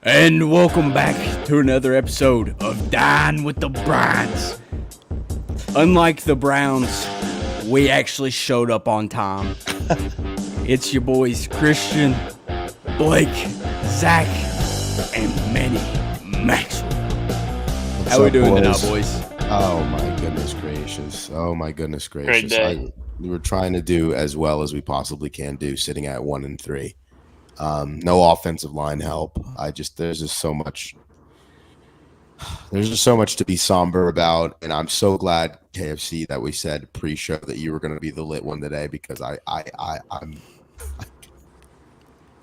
And welcome back to another episode of Dine with the Browns. Unlike the Browns, we actually showed up on time. It's your boys Christian, Blake, Zach, and Manny Maxwell. How we doing tonight, boys? Oh my goodness gracious! Oh my goodness gracious! Great day. We're trying to do as well as we possibly can do, sitting at 1-3. No offensive line help. There's just so much. There's just so much to be somber about, and I'm so glad KFC that we said pre-show that you were going to be the lit one today because I'm.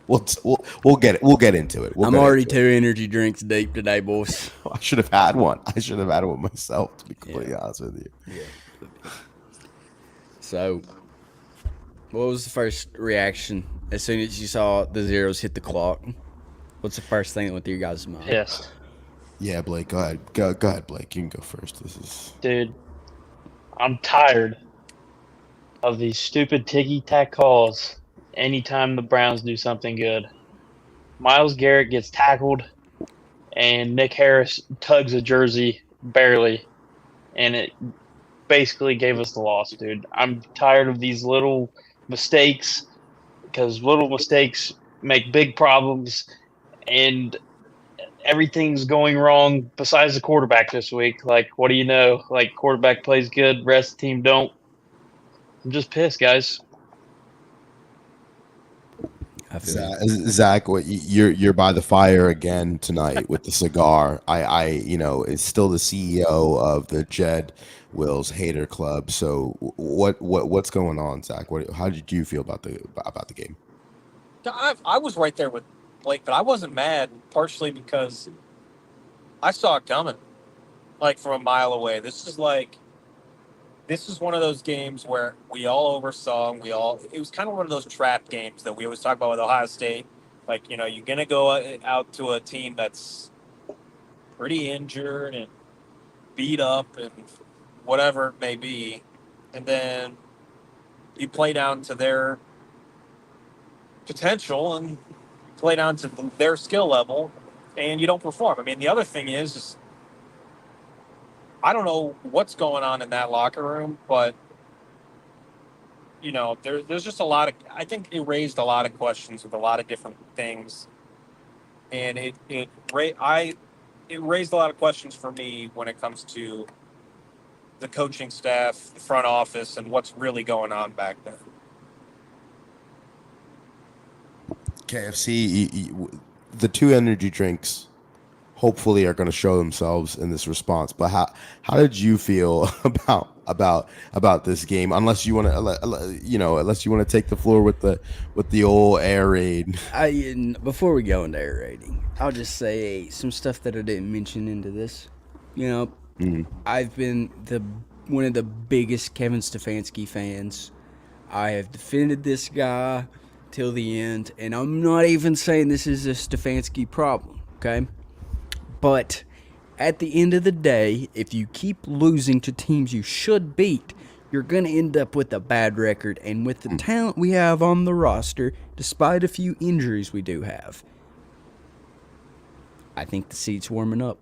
We'll get it. We'll get into it. I'm already 2 energy drinks deep today, boys. I should have had one. I should have had one myself, to be completely honest with you. Yeah. So, what was the first reaction as soon as you saw the zeros hit the clock? What's the first thing that went through your guys' mind? Yes. Yeah, Blake, go ahead. Go ahead, Blake. You can go first. Dude, I'm tired of these stupid ticky-tack calls anytime the Browns do something good. Myles Garrett gets tackled, and Nick Harris tugs a jersey barely, and it basically gave us the loss, dude. I'm tired of these little mistakes because little mistakes make big problems, and everything's going wrong besides the quarterback this week. Like, what do you know? Like, quarterback plays good, rest of the team don't. I'm just pissed, guys. Zach, you're by the fire again tonight with the cigar. It's still the CEO of the Jed Wills Hater Club. So what's going on, Zach? How did you feel about the game? I was right there with Blake, but I wasn't mad, partially because I saw it coming, like from a mile away. This is one of those games where we all oversaw, and it was kind of one of those trap games that we always talk about with Ohio State. Like, you're going to go out to a team that's pretty injured and beat up and whatever it may be, and then you play down to their potential and play down to their skill level, and you don't perform. I mean, the other thing is I don't know what's going on in that locker room, but there's just a lot of. I think it raised a lot of questions with a lot of different things, and it raised a lot of questions for me when it comes to the coaching staff, the front office, and what's really going on back there. KFC, the 2 energy drinks hopefully are going to show themselves in this response. But how did you feel about this game? Unless you want to take the floor with the old air raid. Before we go into air raiding, I'll just say some stuff that I didn't mention into this. I've been one of the biggest Kevin Stefanski fans. I have defended this guy till the end, and I'm not even saying this is a Stefanski problem, okay? But at the end of the day, if you keep losing to teams you should beat, you're going to end up with a bad record. And with the talent we have on the roster, despite a few injuries we do have, I think the seat's warming up.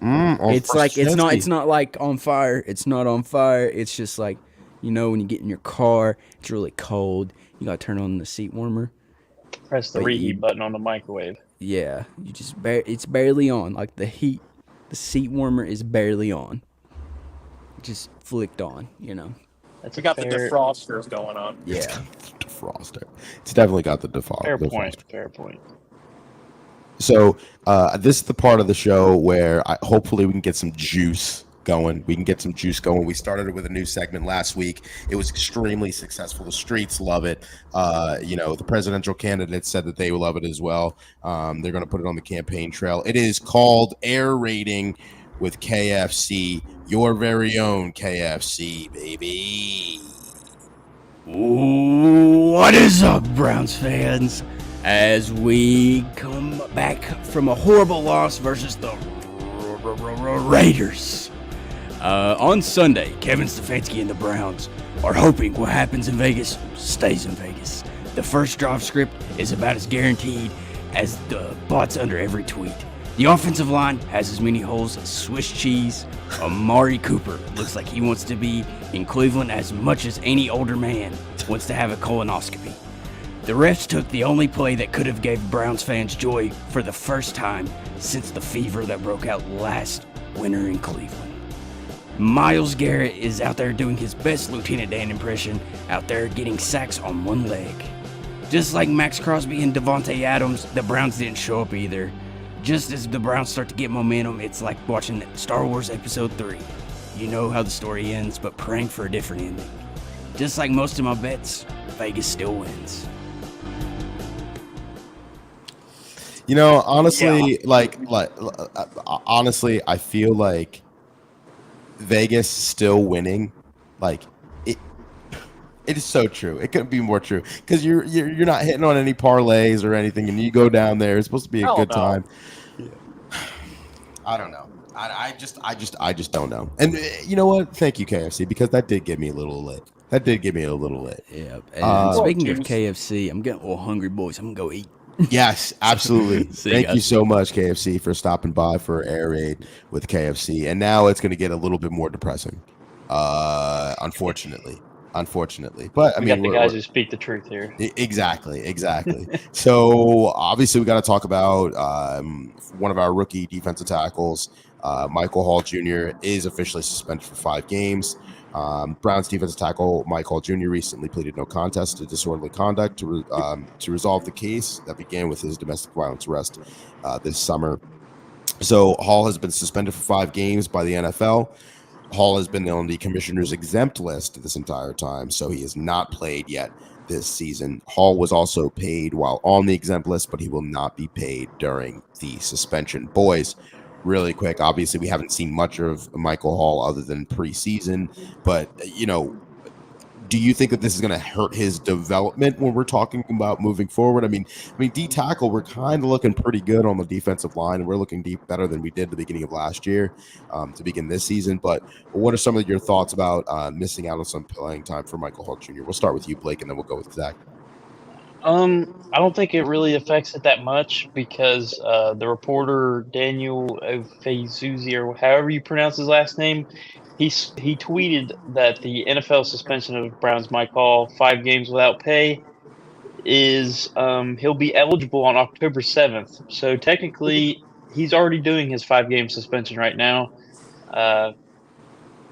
It's not like on fire. It's not on fire. It's just like, when you get in your car, it's really cold. You got to turn on the seat warmer. Press the reheat button on the microwave. Yeah, it's barely on. Like the seat warmer is barely on. Just flicked on, It's got the defrosters going on. Yeah. Defroster. It's definitely got the defroster. Fair point. So this is the part of the show where hopefully we can get some juice going. We started with a new segment last week. It was extremely successful. The streets love it. The presidential candidates said that they will love it as well. They're going to put it on the campaign trail. It is called Air Raiding with KFC, your very own KFC, baby. What is up, Browns fans? As we come back from a horrible loss versus the Raiders. On Sunday, Kevin Stefanski and the Browns are hoping what happens in Vegas stays in Vegas. The first draft script is about as guaranteed as the bots under every tweet. The offensive line has as many holes as Swiss cheese. Amari Cooper looks like he wants to be in Cleveland as much as any older man wants to have a colonoscopy. The refs took the only play that could have gave Browns fans joy for the first time since the fever that broke out last winter in Cleveland. Myles Garrett is out there doing his best Lieutenant Dan impression, out there getting sacks on one leg. Just like Max Crosby and Devontae Adams, the Browns didn't show up either. Just as the Browns start to get momentum, it's like watching Star Wars Episode 3. You know how the story ends, but praying for a different ending. Just like most of my bets, Vegas still wins. You know, honestly, honestly, I feel like Vegas still winning, like it is so true. It couldn't be more true because you're not hitting on any parlays or anything, and you go down there. It's supposed to be a good time. Yeah. I don't know. I just don't know. And you know what? Thank you, KFC, because that did give me a little lit. Yeah. And speaking of KFC, I'm getting all hungry, boys. I'm gonna go eat. Yes, absolutely. Thank guys. you so much, KFC, for stopping by for Air Raid with KFC. And now it's going to get a little bit more depressing, unfortunately. But I We mean, got the guys who speak the truth here. Exactly. So obviously, we got to talk about one of our rookie defensive tackles, Michael Hall Jr. is officially suspended for 5 games. Browns defensive tackle Mike Hall Jr. recently pleaded no contest to disorderly conduct to resolve the case that began with his domestic violence arrest this summer. So Hall has been suspended for 5 games by the NFL. Hall has been on the commissioner's exempt list this entire time, so he has not played yet this season. Hall was also paid while on the exempt list, but he will not be paid during the suspension. Boys, really quick, obviously we haven't seen much of Michael Hall other than preseason, but you know, do you think that this is going to hurt his development when we're talking about moving forward? I mean, D tackle, we're kind of looking pretty good on the defensive line, and we're looking better than we did at the beginning of last year to begin this season. But what are some of your thoughts about missing out on some playing time for Michael Hall Jr.? We'll start with you, Blake, and then we'll go with Zach. I don't think it really affects it that much because the reporter Daniel Ofezuzi, or however you pronounce his last name, he tweeted that the NFL suspension of Browns Mike Hall 5 games without pay is he'll be eligible on October 7th. So technically, he's already doing his 5-game suspension right now.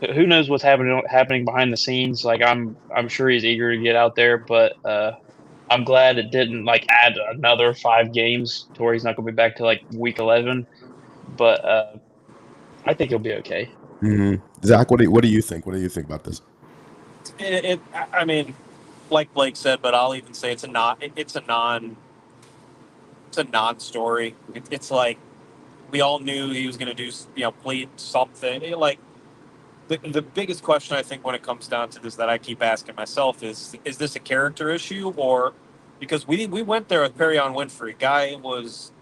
Who knows what's happening behind the scenes? Like I'm sure he's eager to get out there, but I'm glad it didn't add another 5 games to where he's not going to be back to week 11. But I think he'll be okay. Mm-hmm. Zach, what do you think? What do you think about this? I mean, like Blake said, but I'll even say it's a non-story. It's like we all knew he was going to do, plead something. Like the biggest question I think when it comes down to this that I keep asking myself is this a character issue, or because we went there with Perion Winfrey, guy was,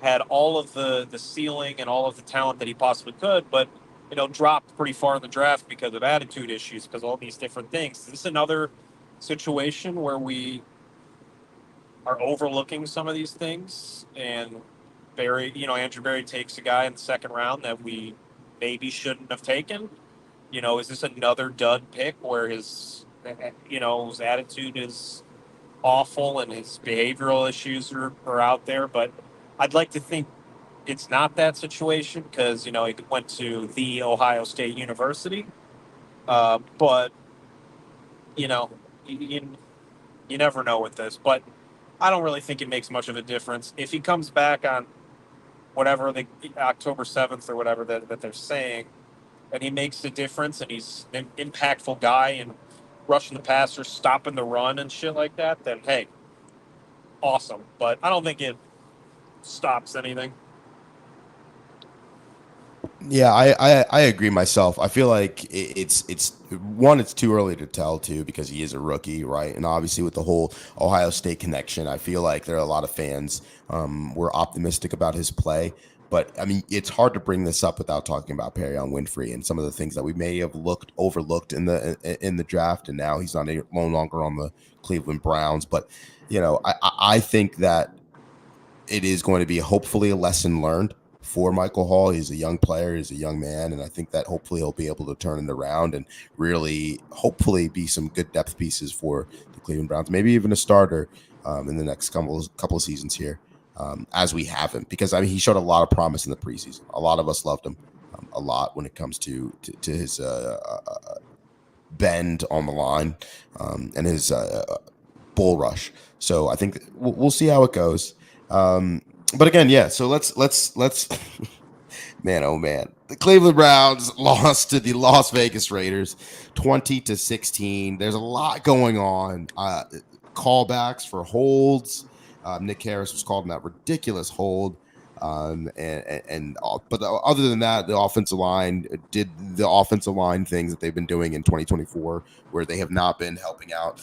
had all of the ceiling and all of the talent that he possibly could, but dropped pretty far in the draft because of attitude issues, because of all these different things. Is this another situation where we are overlooking some of these things, and Andrew Berry takes a guy in the 2nd round that we maybe shouldn't have taken? Is this another dud pick where his attitude is awful and his behavioral issues are out there? But I'd like to think it's not that situation because, he went to the Ohio State University. But, you never know with this. But I don't really think it makes much of a difference. If he comes back on whatever the October 7th or whatever that they're saying, and he makes a difference and he's an impactful guy and rushing the passer, stopping the run and shit like that, then hey, awesome. But I don't think it stops anything. Yeah, I agree myself. I feel like it's too early to tell too, because he is a rookie, right? And obviously with the whole Ohio State connection, I feel like there are a lot of fans were optimistic about his play. But I mean, it's hard to bring this up without talking about Perion Winfrey and some of the things that we may have overlooked in the draft, and now he's no longer on the Cleveland Browns. But I think that it is going to be hopefully a lesson learned for Michael Hall. He's a young player, he's a young man, and I think that hopefully he'll be able to turn it around and really, hopefully, be some good depth pieces for the Cleveland Browns. Maybe even a starter in the next couple of seasons here, as we have him. Because I mean, he showed a lot of promise in the preseason. A lot of us loved him a lot when it comes to his bend on the line and his bull rush. So I think we'll see how it goes. But again, yeah. So let's man, oh man, the Cleveland Browns lost to the Las Vegas Raiders, 20-16. There's a lot going on. Callbacks for holds. Nick Harris was called in that ridiculous hold. But other than that, the offensive line did the offensive line things that they've been doing in 2024, where they have not been helping out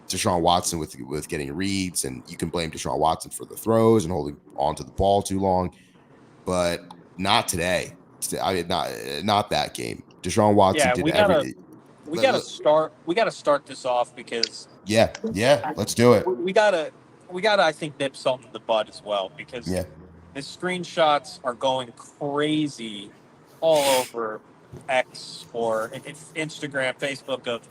Deshaun Watson with getting reads, and you can blame Deshaun Watson for the throws and holding onto the ball too long, but not today. I mean, not that game. Deshaun Watson did everything. We gotta start this off because yeah, let's do it. We gotta I think nip something in the bud as well, because the screenshots are going crazy all over X or Instagram, Facebook of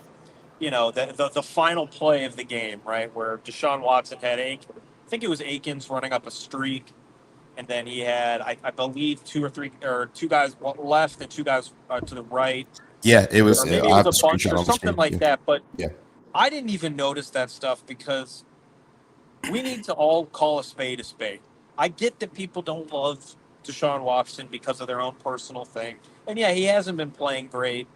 the final play of the game, right, where Deshaun Watson had I think it was Akins running up a streak, and then he had I believe two guys left and two guys to the right. Yeah, it was. Or maybe it was a bunch or something like that. But I didn't even notice that stuff because we need to all call a spade a spade. I get that people don't love Deshaun Watson because of their own personal thing. And yeah, he hasn't been playing great,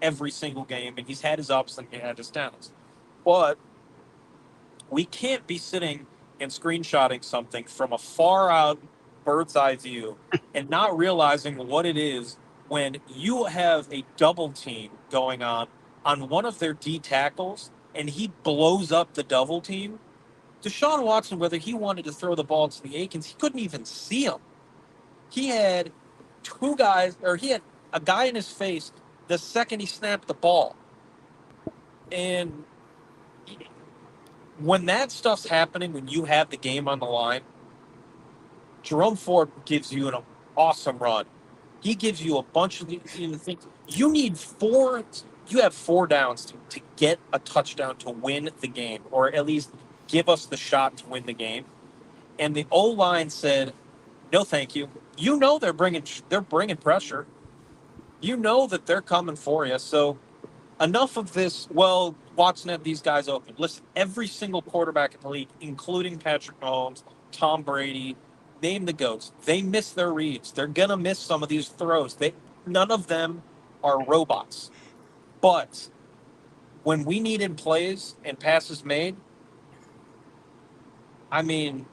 every single game, and he's had his ups and he had his downs. But we can't be sitting and screenshotting something from a far out bird's eye view and not realizing what it is when you have a double team going on one of their D tackles and he blows up the double team. Deshaun Watson, whether he wanted to throw the ball to the Akins, he couldn't even see him. He had he had a guy in his face the second he snapped the ball. And when that stuff's happening, when you have the game on the line, Jerome Ford gives you an awesome run. He gives you a bunch of things. You have 4 downs to get a touchdown to win the game, or at least give us the shot to win the game. And the O-line said, no, thank you. They're bringing pressure. You know that they're coming for you. So enough of this, well, Watson had these guys open. Listen, every single quarterback in the league, including Patrick Mahomes, Tom Brady, name the GOATs, they miss their reads. They're going to miss some of these throws. None of them are robots. But when we needed plays and passes made, I mean,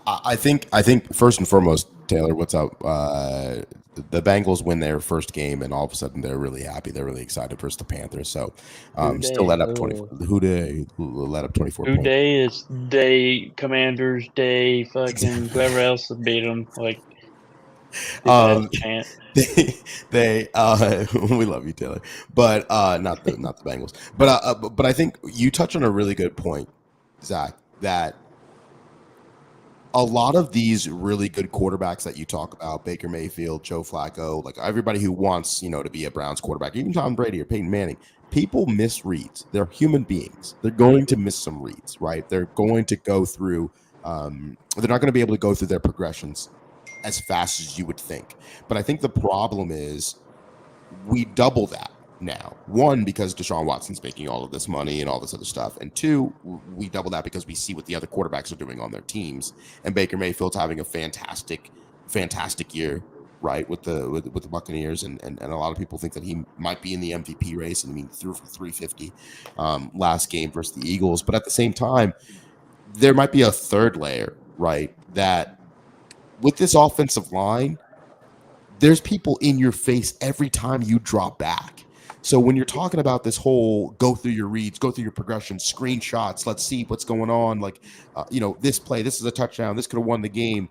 I think first and foremost, Taylor, what's up? The Bengals win their first game, and all of a sudden they're really happy. They're really excited versus the Panthers. So still let up 24. Who Dey let up 24 points. Who Dey is Dey Commanders Dey fucking whoever else beat them. Like chant. They we love you, Taylor, but not the Bengals. But I think you touch on a really good point, Zach, that a lot of these really good quarterbacks that you talk about, Baker Mayfield, Joe Flacco, like everybody who wants, to be a Browns quarterback, even Tom Brady or Peyton Manning, people miss reads. They're human beings. They're going to miss some reads, right? They're going to go through, they're not going to be able to go through their progressions as fast as you would think. But I think the problem is we double that now. 1, because Deshaun Watson's making all of this money and all this other stuff, and 2, we double that because we see what the other quarterbacks are doing on their teams, and Baker Mayfield's having a fantastic year, right, with the Buccaneers, and a lot of people think that he might be in the MVP race. And I mean, threw for 350 last game versus the Eagles. But at the same time, there might be a third layer, right, that with this offensive line, there's people in your face every time you drop back. So when you're talking about this whole go through your reads, go through your progressions, screenshots, let's see what's going on. Like, this play, this is a touchdown. This could have won the game.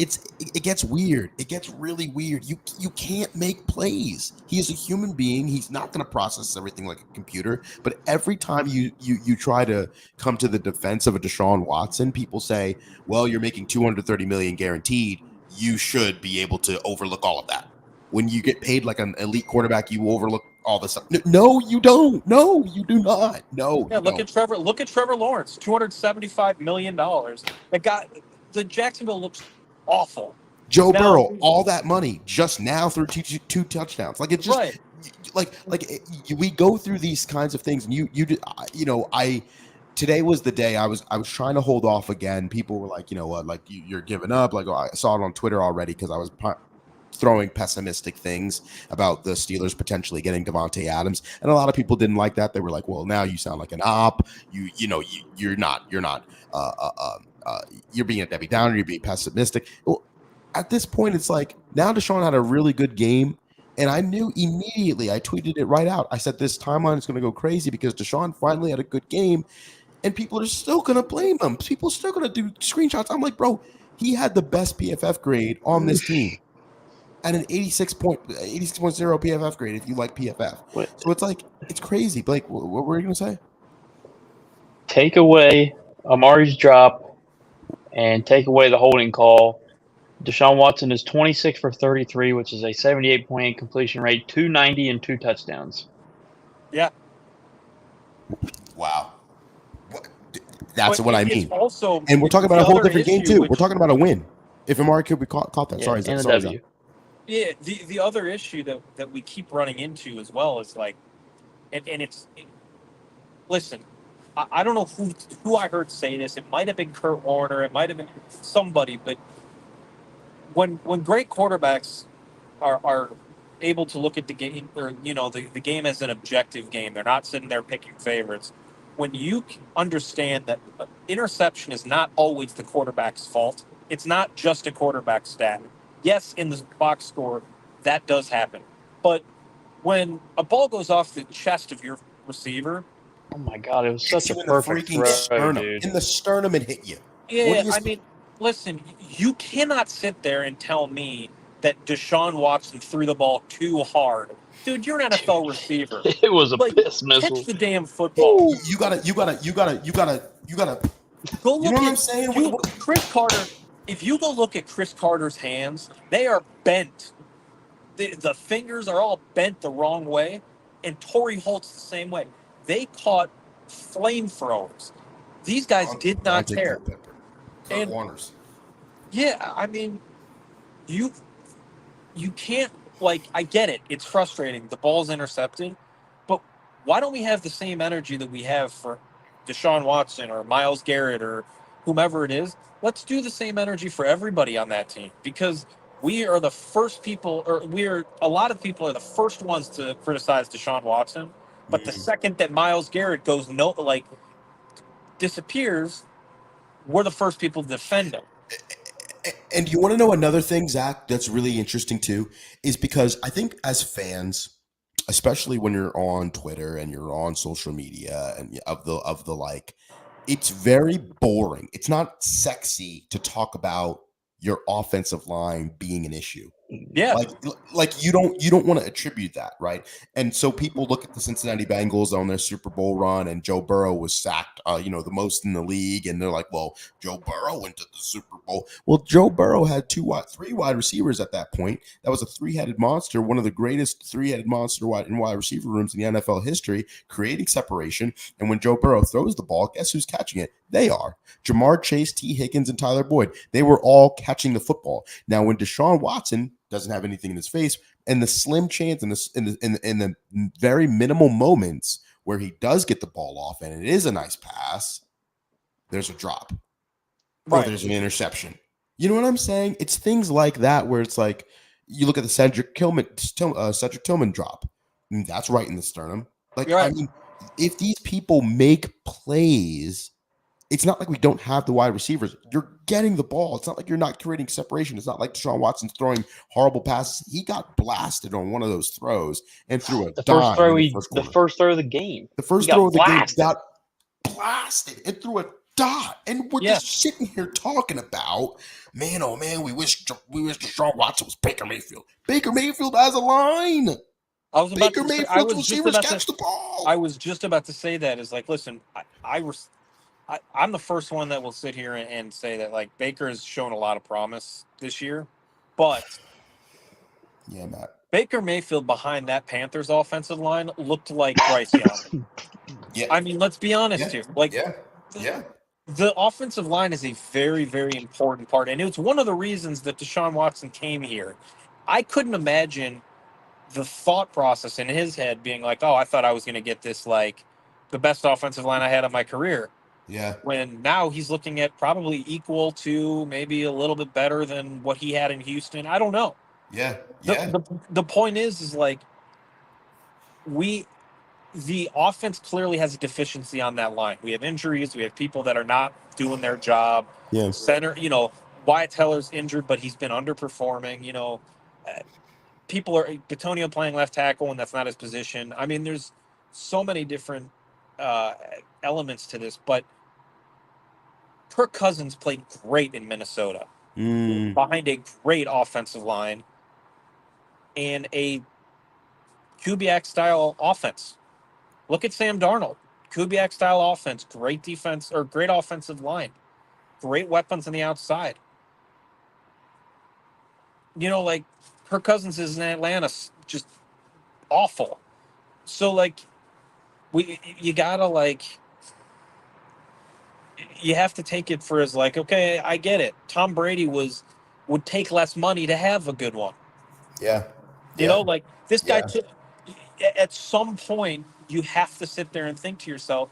it gets weird. It gets really weird. You can't make plays. He is a human being. He's not going to process everything like a computer. But every time you try to come to the defense of a Deshaun Watson, people say, "Well, you're making $230 million guaranteed. You should be able to overlook all of that." When you get paid like an elite quarterback, you overlook all this stuff. No, you don't. No, you do not. No. Yeah, look at Trevor. Look at Trevor Lawrence, $275 million. The Jacksonville looks awful. Joe Now- Burrow, all that money just now through two touchdowns. Like it's just Right. we go through these kinds of things, and today was the day I was trying to hold off again. People were like, you know what, like you're giving up. Like I saw it on Twitter already because I was throwing pessimistic things about the Steelers potentially getting Davante Adams, and a lot of people didn't like that. They were like, "Well, now you sound like an op. You're not. You're being a Debbie Downer. You're being pessimistic." Well, at this point, it's like now Deshaun had a really good game, and I knew immediately. I tweeted it right out. I said this timeline is going to go crazy because Deshaun finally had a good game, and people are still going to blame him. People are still going to do screenshots. I'm like, bro, he had the best PFF grade on this team. At an 86.0 PFF grade, if you like PFF. So it's like, it's crazy. Blake, what were you going to say? Take away Amari's drop and take away the holding call. Deshaun Watson is 26 for 33, which is a 78.8 completion rate, 290 and 2 touchdowns. Yeah. Wow. That's what I mean. Also, and we're talking about a whole other different game, issue, too. which- We're talking about a win. If Amari Cooper caught that. Yeah, Sorry, and Zach. a Sorry, W. Zach. Yeah, the other issue that we keep running into as well is like, listen, I don't know who I heard say this. It might have been Kurt Warner. It might have been somebody. But when great quarterbacks are able to look at the game, or the game as an objective game, they're not sitting there picking favorites. When you understand that interception is not always the quarterback's fault, it's not just a quarterback stat. Yes, in the box score, that does happen. But when a ball goes off the chest of your receiver, Oh my God, it was Hits such a you in the perfect freaking throw, sternum. dude. In the sternum and hit you. What yeah, do you I mean, listen, you cannot sit there and tell me that Deshaun Watson threw the ball too hard. Dude, you're an NFL receiver. It was a Like, piss missile. catch the damn football. You gotta. Go You look know what at I'm saying? Chris Carter. If you go look at Chris Carter's hands, they are bent. The fingers are all bent the wrong way, and Torrey Holt's the same way. They caught flamethrowers. These guys did not Devontae care. Culpepper. Kurt And- Warner's. Yeah, I mean, you can't, like, I get it. It's frustrating. The ball's intercepted, but why don't we have the same energy that we have for Deshaun Watson or Myles Garrett or whomever it is? Let's do the same energy for everybody on that team, because we are the first people, or a lot of people are the first ones to criticize Deshaun Watson. But the second that Myles Garrett disappears, we're the first people to defend him. And you want to know another thing, Zach, that's really interesting too, is because I think as fans, especially when you're on Twitter and you're on social media and of the like, it's very boring. It's not sexy to talk about your offensive line being an issue. Yeah. Like you don't want to attribute that, right? And so people look at the Cincinnati Bengals on their Super Bowl run, and Joe Burrow was sacked, the most in the league, and they're like, well, Joe Burrow went to the Super Bowl. Well, Joe Burrow had three wide receivers at that point. That was a three-headed monster, one of the greatest three-headed monster wide receiver rooms in the NFL history, creating separation. And when Joe Burrow throws the ball, guess who's catching it? They are. Jamar Chase, T. Higgins, and Tyler Boyd. They were all catching the football. Now, when Deshaun Watson doesn't have anything in his face, and the slim chance in the very minimal moments where he does get the ball off and it is a nice pass, there's a drop. Right. Or there's an interception. You know what I'm saying? It's things like that where it's like, you look at the Cedric Tillman drop. I mean, that's right in the sternum. Like, right. I mean, if these people make plays, it's not like we don't have the wide receivers. You're getting the ball. It's not like you're not creating separation. It's not like Deshaun Watson's throwing horrible passes. He got blasted on one of those throws and threw a dime. The first throw of the game. The first throw of the game got blasted and threw a dot, and we're just sitting here talking about, man, oh man, we wish Deshaun Watson was Baker Mayfield. Baker Mayfield has a line. I was about Baker to say, Mayfield's receivers catch the ball. I was just about to say that is like, listen, I'm the first one that will sit here and say that like Baker has shown a lot of promise this year, but yeah, Matt. Baker Mayfield behind that Panthers offensive line looked like Bryce Young. Yeah. I mean, let's be honest here. Like, yeah. The offensive line is a very, very important part, and it's one of the reasons that Deshaun Watson came here. I couldn't imagine the thought process in his head being like, "Oh, I thought I was going to get this like the best offensive line I had in my career." Yeah. When now he's looking at probably equal to maybe a little bit better than what he had in Houston. I don't know. Yeah. The point is like the offense clearly has a deficiency on that line. We have injuries. We have people that are not doing their job. Yeah. Center, Wyatt Teller's injured, but he's been underperforming. People are Batonio playing left tackle, and that's not his position. I mean, there's so many different elements to this, but Kirk Cousins played great in Minnesota behind a great offensive line and a Kubiak-style offense. Look at Sam Darnold. Kubiak-style offense, great defense, or great offensive line. Great weapons on the outside. Like, Kirk Cousins is in Atlanta, just awful. So, you gotta, you have to take it for as, okay, I get it. Tom Brady would take less money to have a good one. Yeah. This guy, at some point, you have to sit there and think to yourself,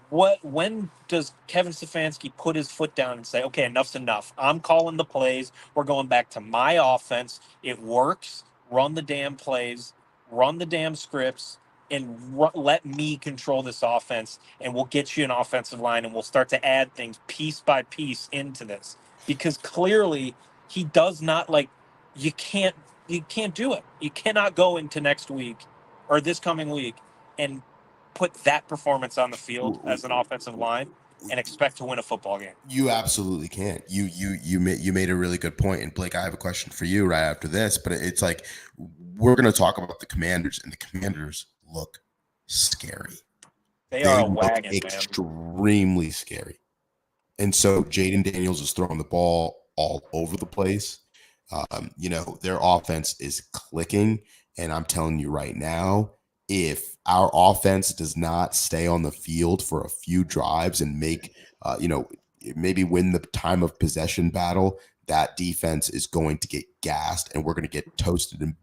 when does Kevin Stefanski put his foot down and say, okay, enough's enough. I'm calling the plays. We're going back to my offense. It works. Run the damn plays. Run the damn scripts. And let me control this offense. And we'll get you an offensive line. And we'll start to add things piece by piece into this. Because clearly, he does not, you can't do it. You cannot go into next week or this coming week and put that performance on the field as an offensive line and expect to win a football game. You absolutely can't. You made a really good point. And Blake, I have a question for you right after this, but it's like we're going to talk about the Commanders, and the Commanders look scary. They are a wagon, extremely scary. And so Jaden Daniels is throwing the ball all over the place. Their offense is clicking, and I'm telling you right now, if our offense does not stay on the field for a few drives and make, maybe win the time of possession battle, that defense is going to get gassed, and we're going to get toasted. And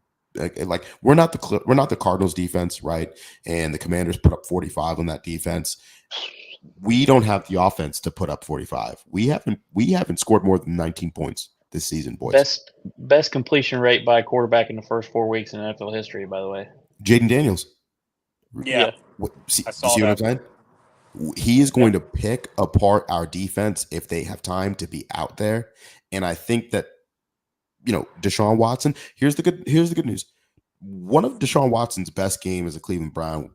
we're not the Cardinals defense, right? And the Commanders put up 45 on that defense. We don't have the offense to put up 45. We haven't scored more than 19 points this season, boys. Best completion rate by a quarterback in the first 4 weeks in NFL history, by the way. Jaden Daniels. Yeah. See what I'm saying? He is going to pick apart our defense if they have time to be out there. And I think that, Deshaun Watson, here's the good news. One of Deshaun Watson's best games as a Cleveland Brown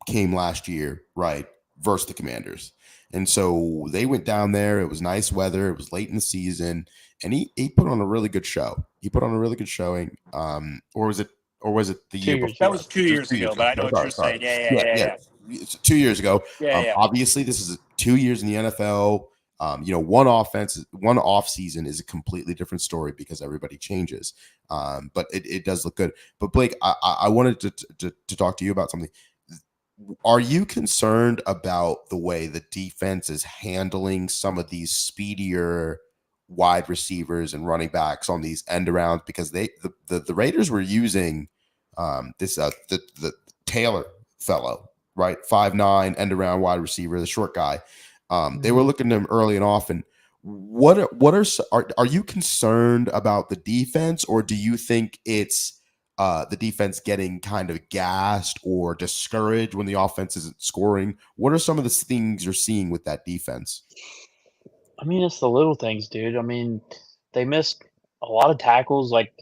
came last year, right, versus the Commanders. And so they went down there. It was nice weather. It was late in the season. And he put on a really good show. He put on a really good showing. Or was it the year before? That was 2 years ago, but I know what you're saying. Yeah. It's 2 years ago. Obviously, this is 2 years in the NFL. One off season is a completely different story because everybody changes. But it does look good. But Blake, I wanted to talk to you about something. Are you concerned about the way the defense is handling some of these speedier wide receivers and running backs on these end arounds? Because the Raiders were using the Taylor fellow, right? 5'9" end around wide receiver, the short guy. They were looking at him early and often. Are you concerned about the defense, or do you think it's the defense getting kind of gassed or discouraged when the offense isn't scoring? What are some of the things you're seeing with that defense? I mean, it's the little things, dude. I mean, they missed a lot of tackles. Like,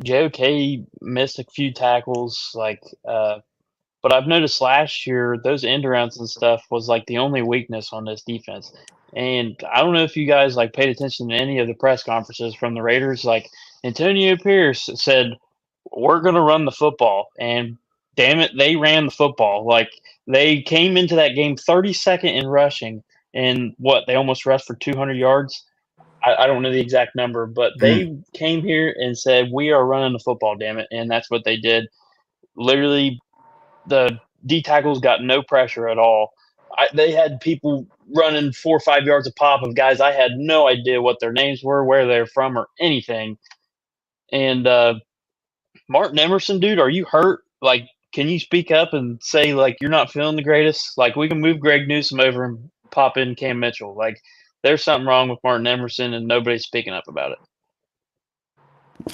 JOK missed a few tackles. But But I've noticed last year those end arounds and stuff was like the only weakness on this defense. And I don't know if you guys like paid attention to any of the press conferences from the Raiders. Like Antonio Pierce said, "We're going to run the football," and damn it, they ran the football. Like they came into that game 32nd in rushing, and what they almost rushed for 200 yards. I don't know the exact number, but they came here and said, "We are running the football, damn it," and that's what they did. Literally, the D tackles got no pressure at all. They had people running 4 or 5 yards a pop of guys I had no idea what their names were, where they're from, or anything. And Martin Emerson, dude, are you hurt? Like, can you speak up and say like you're not feeling the greatest? Like, we can move Greg Newsom over and pop in Cam Mitchell. Like, there's something wrong with Martin Emerson, and nobody's speaking up about it.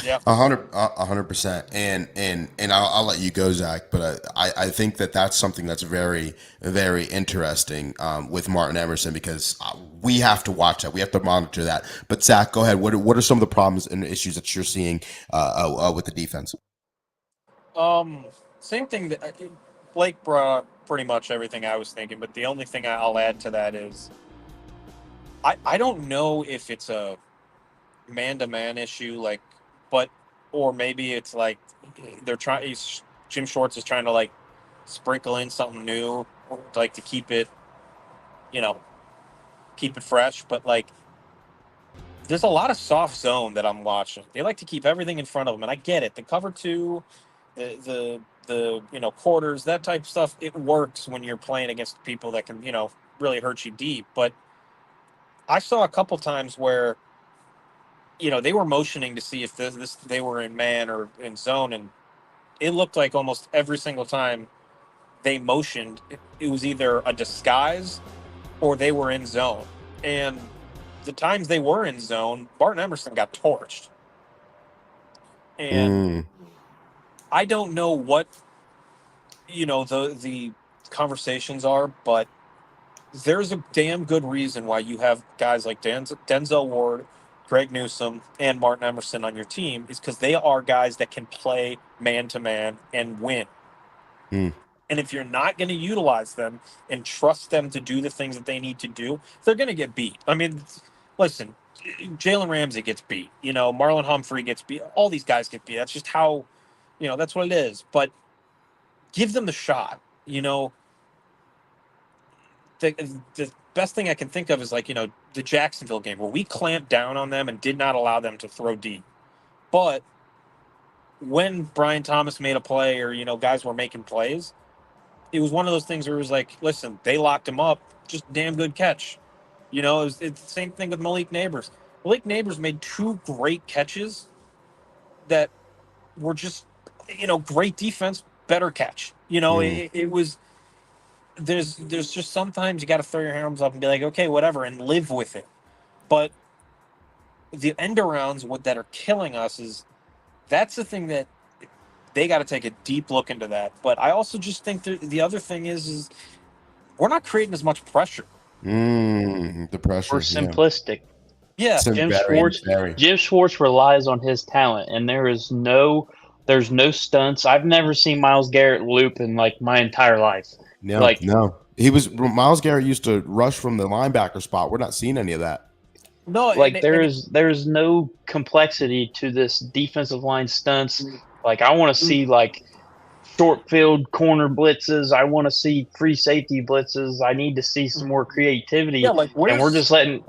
Yeah, 100%. And I'll let you go, Zach. But I think that's something that's very, very interesting with Martin Emerson, because we have to watch that. We have to monitor that. But Zach, go ahead. What are some of the problems and issues that you're seeing with the defense? Same thing that Blake brought up pretty much everything I was thinking, but the only thing I'll add to that is I don't know if it's a man-to-man issue, like, but or maybe it's like they're trying. Jim Schwartz is trying to like sprinkle in something new, like to keep it, keep it fresh. But like, there's a lot of soft zone that I'm watching. They like to keep everything in front of them, and I get it. The cover two, the quarters, that type of stuff. It works when you're playing against people that can really hurt you deep. But I saw a couple times where they were motioning to see if they were in man or in zone, and it looked like almost every single time they motioned, it was either a disguise or they were in zone. And the times they were in zone, Martin Emerson got torched. And I don't know what the conversations are, but there's a damn good reason why you have guys like Denzel Ward, Greg Newsom, and Martin Emerson on your team, is because they are guys that can play man-to-man and win. And if you're not going to utilize them and trust them to do the things that they need to do, they're going to get beat. I mean, listen, Jalen Ramsey gets beat. Marlon Humphrey gets beat. All these guys get beat. That's just how, that's what it is. But give them the shot. The best thing I can think of is like, the Jacksonville game where we clamped down on them and did not allow them to throw deep. But when Brian Thomas made a play or, guys were making plays, it was one of those things where it was like, listen, they locked him up. Just damn good catch. It's the same thing with Malik Neighbors. Malik Neighbors made 2 great catches that were just, great defense, better catch. It was... There's just sometimes you got to throw your arms up and be like, okay, whatever, and live with it. But the end arounds that are killing us that's the thing that they got to take a deep look into that. But I also just think the other thing is we're not creating as much pressure. The pressure. We're simplistic. Yeah. Jim Schwartz relies on his talent, and there's no stunts. I've never seen Myles Garrett loop in like my entire life. No. Myles Garrett used to rush from the linebacker spot. We're not seeing any of that. No, like there's no complexity to this defensive line stunts. Like I want to see like short field corner blitzes. I want to see free safety blitzes. I need to see some more creativity. Yeah, like and we're just letting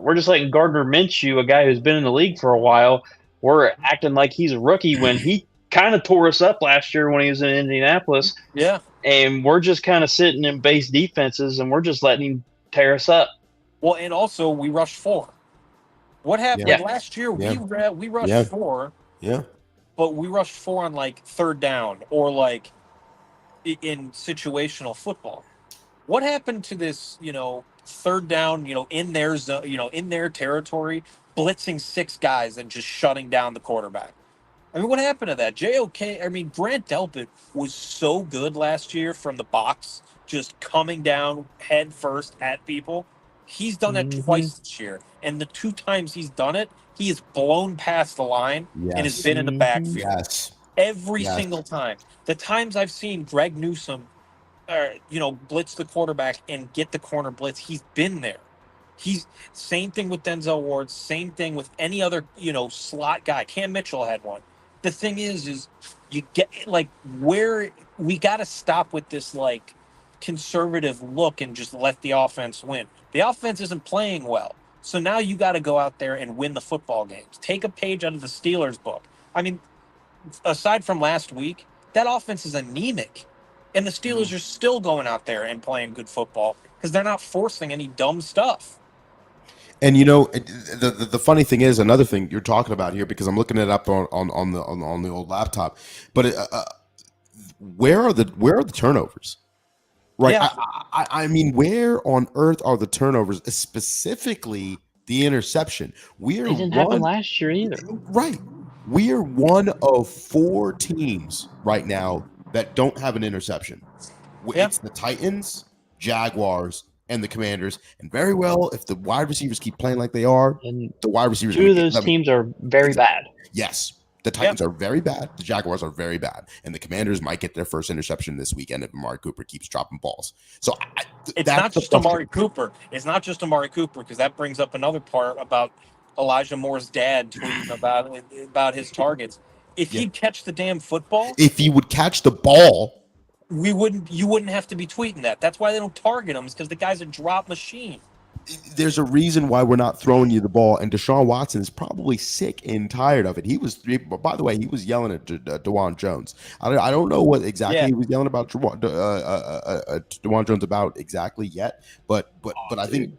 Gardner Minshew, a guy who's been in the league for a while, we're acting like he's a rookie when he kind of tore us up last year when he was in Indianapolis. Yeah. And we're just kind of sitting in base defenses, and we're just letting him tear us up. Well, and also we rushed 4. What happened last year? We rushed 4. Yeah. But we rushed 4 on like 3rd down or like in situational football. What happened to this? 3rd down. In their zone. In their territory, blitzing 6 guys and just shutting down the quarterback. I mean, what happened to that? Grant Delpit was so good last year from the box, just coming down head first at people. He's done that twice this year. And the 2 times he's done it, he has blown past the line and has been in the backfield. Yes. Every single time. The times I've seen Greg Newsom blitz the quarterback and get the corner blitz. He's been there. He's same thing with Denzel Ward. Same thing with any other slot guy. Cam Mitchell had one. The thing is you get like where we got to stop with this like conservative look and just let the offense win. The offense isn't playing well, so now you got to go out there and win the football games. Take a page out of the Steelers' book. I mean, aside from last week, that offense is anemic. And the Steelers are still going out there and playing good football because they're not forcing any dumb stuff. And the funny thing is, another thing you're talking about here, because I'm looking it up on the old laptop, but where are the turnovers? Right. Yeah. I mean, where on earth are the turnovers, specifically the interception? It didn't happen last year either. Right. We are one of 4 teams right now that don't have an interception. It's the Titans, Jaguars, and the Commanders. And very well, if the wide receivers keep playing like they are, And the wide receivers. 2 of those teams are very bad. Yes. The Titans are very bad. The Jaguars are very bad. And the Commanders might get their first interception this weekend if Amari Cooper keeps dropping balls. So it's not just Amari Cooper. It's not just Amari Cooper, because that brings up another part about Elijah Moore's dad tweeting about his targets. If he'd catch the damn football, if he would catch the ball, you wouldn't have to be tweeting that. That's why they don't target him, is because the guy's a drop machine. There's a reason why we're not throwing you the ball, and Deshaun Watson is probably sick and tired of it. By the way, he was yelling at DeJuan Jones. I don't know what exactly he was yelling about DeJuan Jones about exactly yet, but I think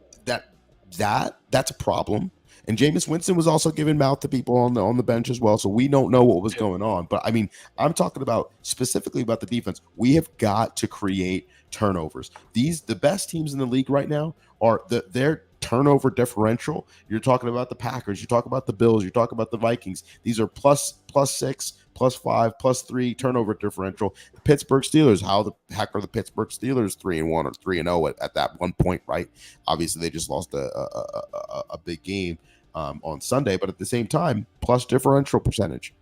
that's a problem. And Jameis Winston was also giving mouth to people on the bench as well, so we don't know what was going on. But I mean, I'm talking about specifically about the defense. We have got to create turnovers. The best teams in the league right now are their turnover differential. You're talking about the Packers, you talk about the Bills, you talk about the Vikings. These are plus 6, plus 5, plus 3 turnover differential. The Pittsburgh Steelers, how the heck are the Pittsburgh Steelers 3-1 or 3-0 at that one point, right? Obviously, they just lost a big game on Sunday, but at the same time, plus differential percentage.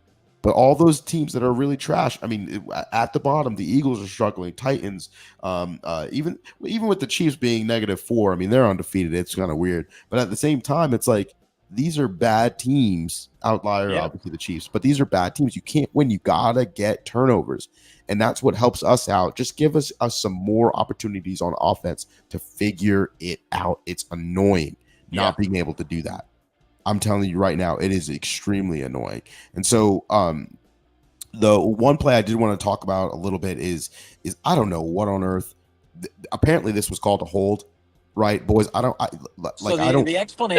But all those teams that are really trash, I mean, at the bottom, the Eagles are struggling. Titans, even with the Chiefs being -4, I mean, they're undefeated. It's kind of weird. But at the same time, it's like these are bad teams. Outlier, obviously, the Chiefs. But these are bad teams. You can't win. You got to get turnovers. And that's what helps us out. Just give us some more opportunities on offense to figure it out. It's annoying not being able to do that. I'm telling you right now, it is extremely annoying. And so the one play I did want to talk about a little bit is I don't know what on earth. Apparently this was called a hold, right, boys? The explanation.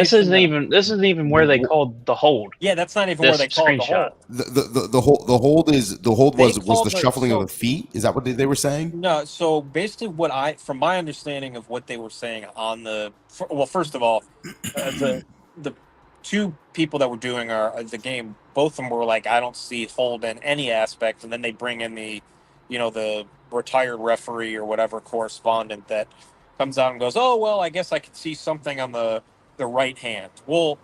This isn't even where they called the hold. Yeah, that's not even where they called the hold. The hold was the shuffling of the feet. Is that what they were saying? No. So basically, from my understanding of what they were saying first of all, the 2 people that were doing the game, both of them were like, I don't see hold in any aspect. And then they bring in the retired referee or whatever correspondent that comes out and goes, oh, well, I guess I could see something on the right hand. Well,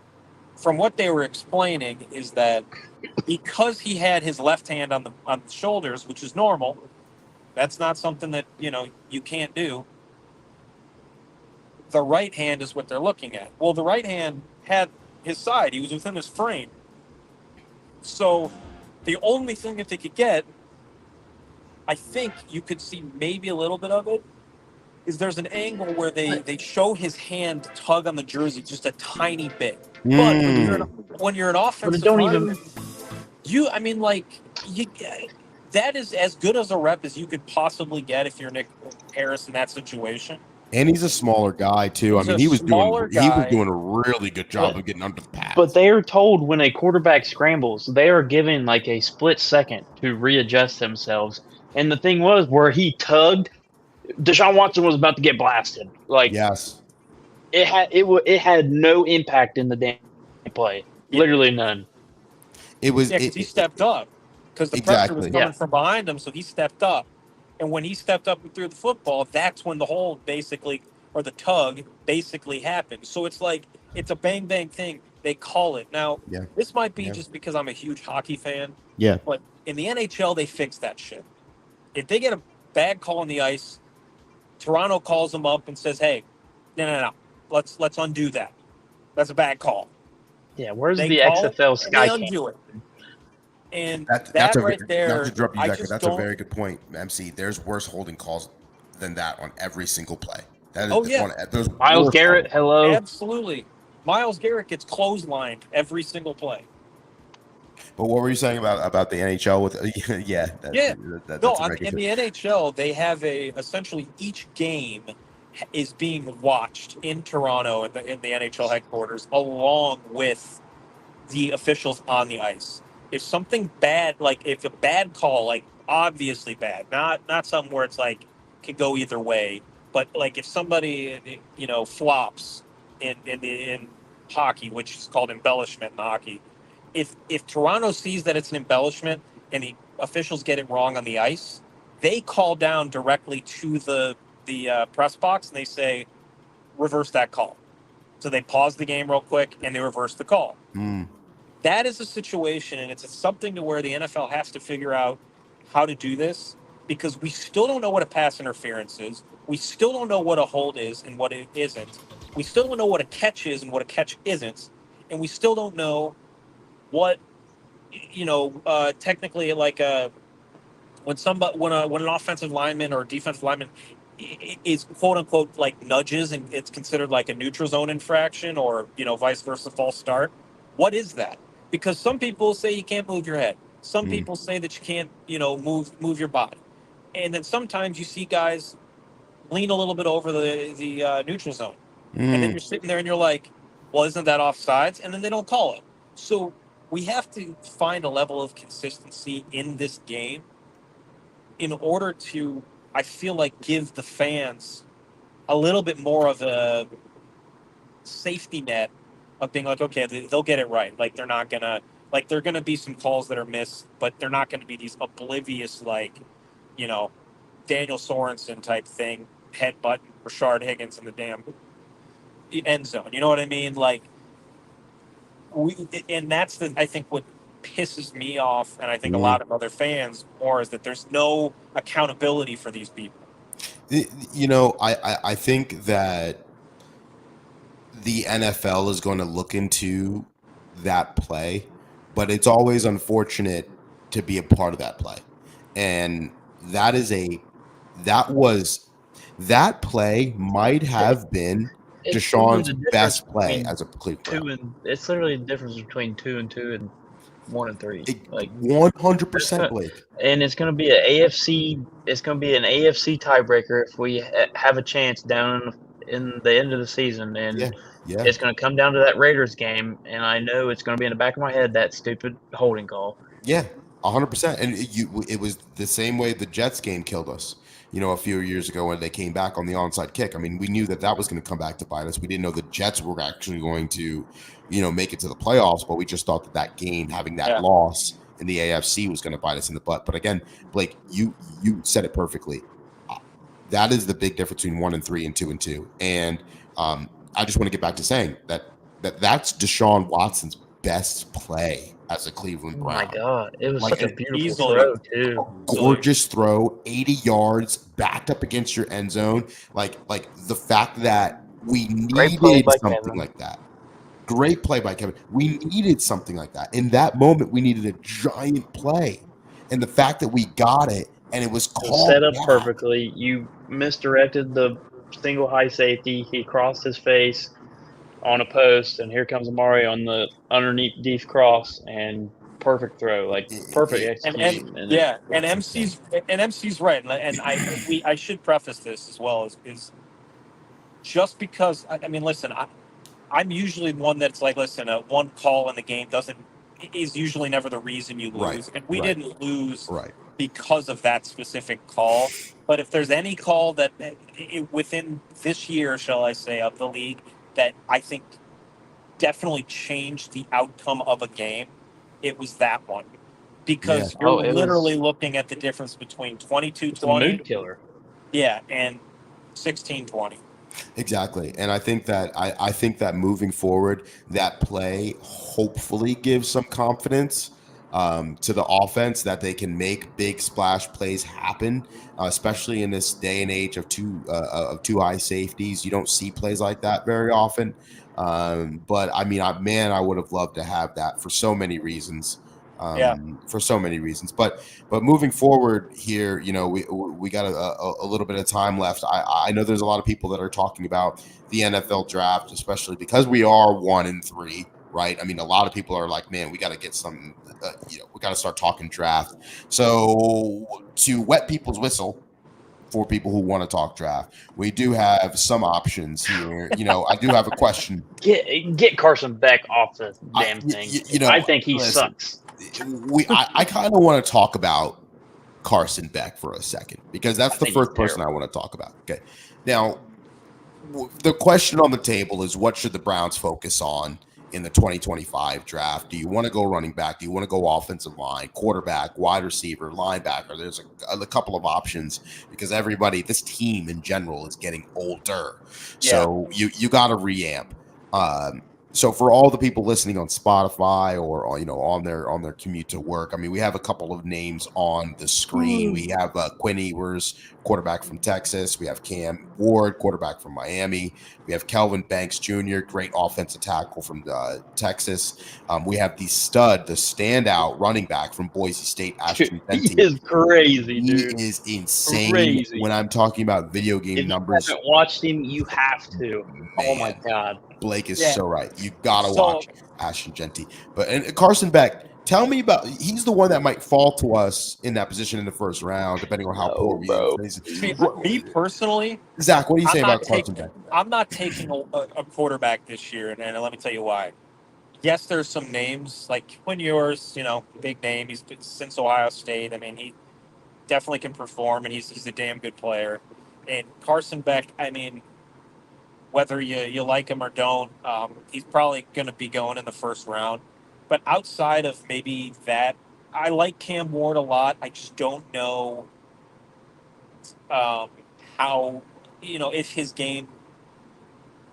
from what they were explaining is that because he had his left hand on the shoulders, which is normal, that's not something that, you can't do. The right hand is what they're looking at. Well, the right hand had his side. He was within his frame. So the only thing that they could get, I think you could see maybe a little bit of it, is there's an angle where they show his hand tug on the jersey just a tiny bit. But when you're an offensive lineman, that is as good as a rep as you could possibly get if you're Nick Harris in that situation. And he's a smaller guy too. He was doing a really good job of getting under the pads. But they are told when a quarterback scrambles, they are given like a split second to readjust themselves. And the thing was, where he tugged, Deshaun Watson was about to get blasted. Like, yes, it had no impact in the damn play. Literally none. It was because he stepped up because the pressure was coming from behind him, so he stepped up. And when he stepped up and threw the football, that's when the hold basically, or the tug basically happened. So it's like, it's a bang bang thing. They call it. Now, this might be just because I'm a huge hockey fan. Yeah. But in the NHL, they fix that shit. If they get a bad call on the ice, Toronto calls them up and says, "Hey, no. Let's undo that. That's a bad call." Yeah, where's They the call it, XFL and Sky they Cam? undo it. And That's that a right not there, to interrupt you, I Decker. just That's a don't. very good point, MC. There's worse holding calls than that on every single play. That is Oh, yeah. there's Miles worse Garrett, holding. hello. Absolutely. Myles Garrett gets clotheslined every single play. But what were you saying about the NHL with yeah, Yeah. that's No, a very good in point. the NHL, they have essentially each game is being watched in Toronto in the NHL headquarters along with the officials on the ice. If something bad, like if a bad call, like obviously bad, not something where it's like could go either way, but like if somebody flops in hockey, which is called embellishment in hockey, if Toronto sees that it's an embellishment and the officials get it wrong on the ice, they call down directly to the press box and they say reverse that call. So they pause the game real quick and they reverse the call. Mm. That is a situation, and it's something to where the NFL has to figure out how to do this because we still don't know what a pass interference is. We still don't know what a hold is and what it isn't. We still don't know what a catch is and what a catch isn't, and we still don't know what technically like when an offensive lineman or defensive lineman is quote unquote like nudges and it's considered like a neutral zone infraction or vice versa false start. What is that? Because some people say you can't move your head. Some Mm. people say that you can't move your body, and then sometimes you see guys lean a little bit over the neutral zone, and then Mm. you're sitting there and you're like, well, isn't that offsides? And then they don't call it. So we have to find a level of consistency in this game in order to, I feel like, give the fans a little bit more of a safety net of being like, okay, they'll get it right. Like they're not gonna, like there are gonna be some calls that are missed, but they're not gonna be these oblivious, like, Daniel Sorensen type thing, headbutt Rashard Higgins in the damn end zone. You know what I mean? Like and that's I think what pisses me off, and I think a lot of other fans more, is that there's no accountability for these people. I think that the NFL is going to look into that play, but it's always unfortunate to be a part of that play. And that play might have been It's literally Deshaun's the difference best play between as a Cleveland Brown. it's literally the difference between 2-2 and 1-3. Like 100%, Blake. and it's going to be an AFC. It's going to be an AFC tiebreaker if we have a chance down in the end of the season, and Yeah. it's going to come down to that Raiders game. And I know it's going to be in the back of my head that stupid holding call. Yeah, 100%. And it was the same way the Jets game killed us, a few years ago when they came back on the onside kick. I mean, we knew that was going to come back to bite us. We didn't know the Jets were actually going to, make it to the playoffs, but we just thought that game, having that loss in the AFC, was going to bite us in the butt. But again, Blake, you said it perfectly. That is the big difference between 1-3 and 2-2. And I just want to get back to saying that's Deshaun Watson's best play as a Cleveland Brown. Oh my God, it was Like such a beautiful easily. throw too. Gorgeous throw, 80 yards, backed up against your end zone. Like the fact that we needed something Kevin. like that. Great play by Kevin. We needed something like that. In that moment, we needed a giant play. And the fact that we got it and it was called Set up back. perfectly. You misdirected the single high safety. He crossed his face on a post, and here comes Amari on the underneath deep cross, and perfect throw, like perfect execution. And MC's right, and I should preface this as well is just because I mean, listen, I'm usually one that's like, listen, one call in the game is usually never the reason you lose, Right, and we didn't lose Right. because of that specific call. But if there's any call that within this year, shall I say, of the league, that I think definitely changed the outcome of a game, it was that one. Because you're literally looking at the difference between 22-20 mood killer. Yeah, and 16-20. Exactly. And I think that moving forward, that play hopefully gives some confidence to the offense that they can make big splash plays happen, especially in this day and age of two high safeties. You don't see plays like that very often. But I mean, I would have loved to have that for so many reasons. Yeah. For so many reasons. But moving forward here, you know, we got a little bit of time left. I know there's a lot of people that are talking about the NFL draft, especially because we are 1-3, right? I mean, a lot of people are like, man, we got to get something, we got to start talking draft. So to wet people's whistle for people who want to talk draft, we do have some options here. You know, I do have a question. Get Carson Beck off the damn thing. I think he sucks. I kind of want to talk about Carson Beck for a second because that's the first person I want to talk about. Okay. Now, the question on the table is, what should the Browns focus on in the 2025 draft? Do you want to go running back? Do you want to go offensive line, quarterback, wide receiver, linebacker? There's a couple of options because this team in general is getting older. So you got to reamp. So for all the people listening on Spotify or on their commute to work, I mean, we have a couple of names on the screen. We have Quinn Ewers, quarterback from Texas. We have Cam Ward, quarterback from Miami. We have Kelvin Banks Jr., great offensive tackle from Texas. We have the standout running back from Boise State, Ashton Benty. He is crazy, dude. He is insane. Crazy. When I'm talking about video game numbers. If you haven't watched him, you have to. Man. Oh, my God. Blake is so right. You gotta watch Ashton Benty. And Carson Beck, tell me about. He's the one that might fall to us in that position in the first round, depending on how poor we are. Me personally, Zach, what do you say about Carson Beck? I'm not taking a quarterback this year, and let me tell you why. Yes, there's some names like Quinn Ewers, big name. He's since Ohio State. I mean, he definitely can perform, and he's a damn good player. And Carson Beck, I mean, whether you like him or don't, he's probably going to be going in the first round. But outside of maybe that, I like Cam Ward a lot. I just don't know how, if his game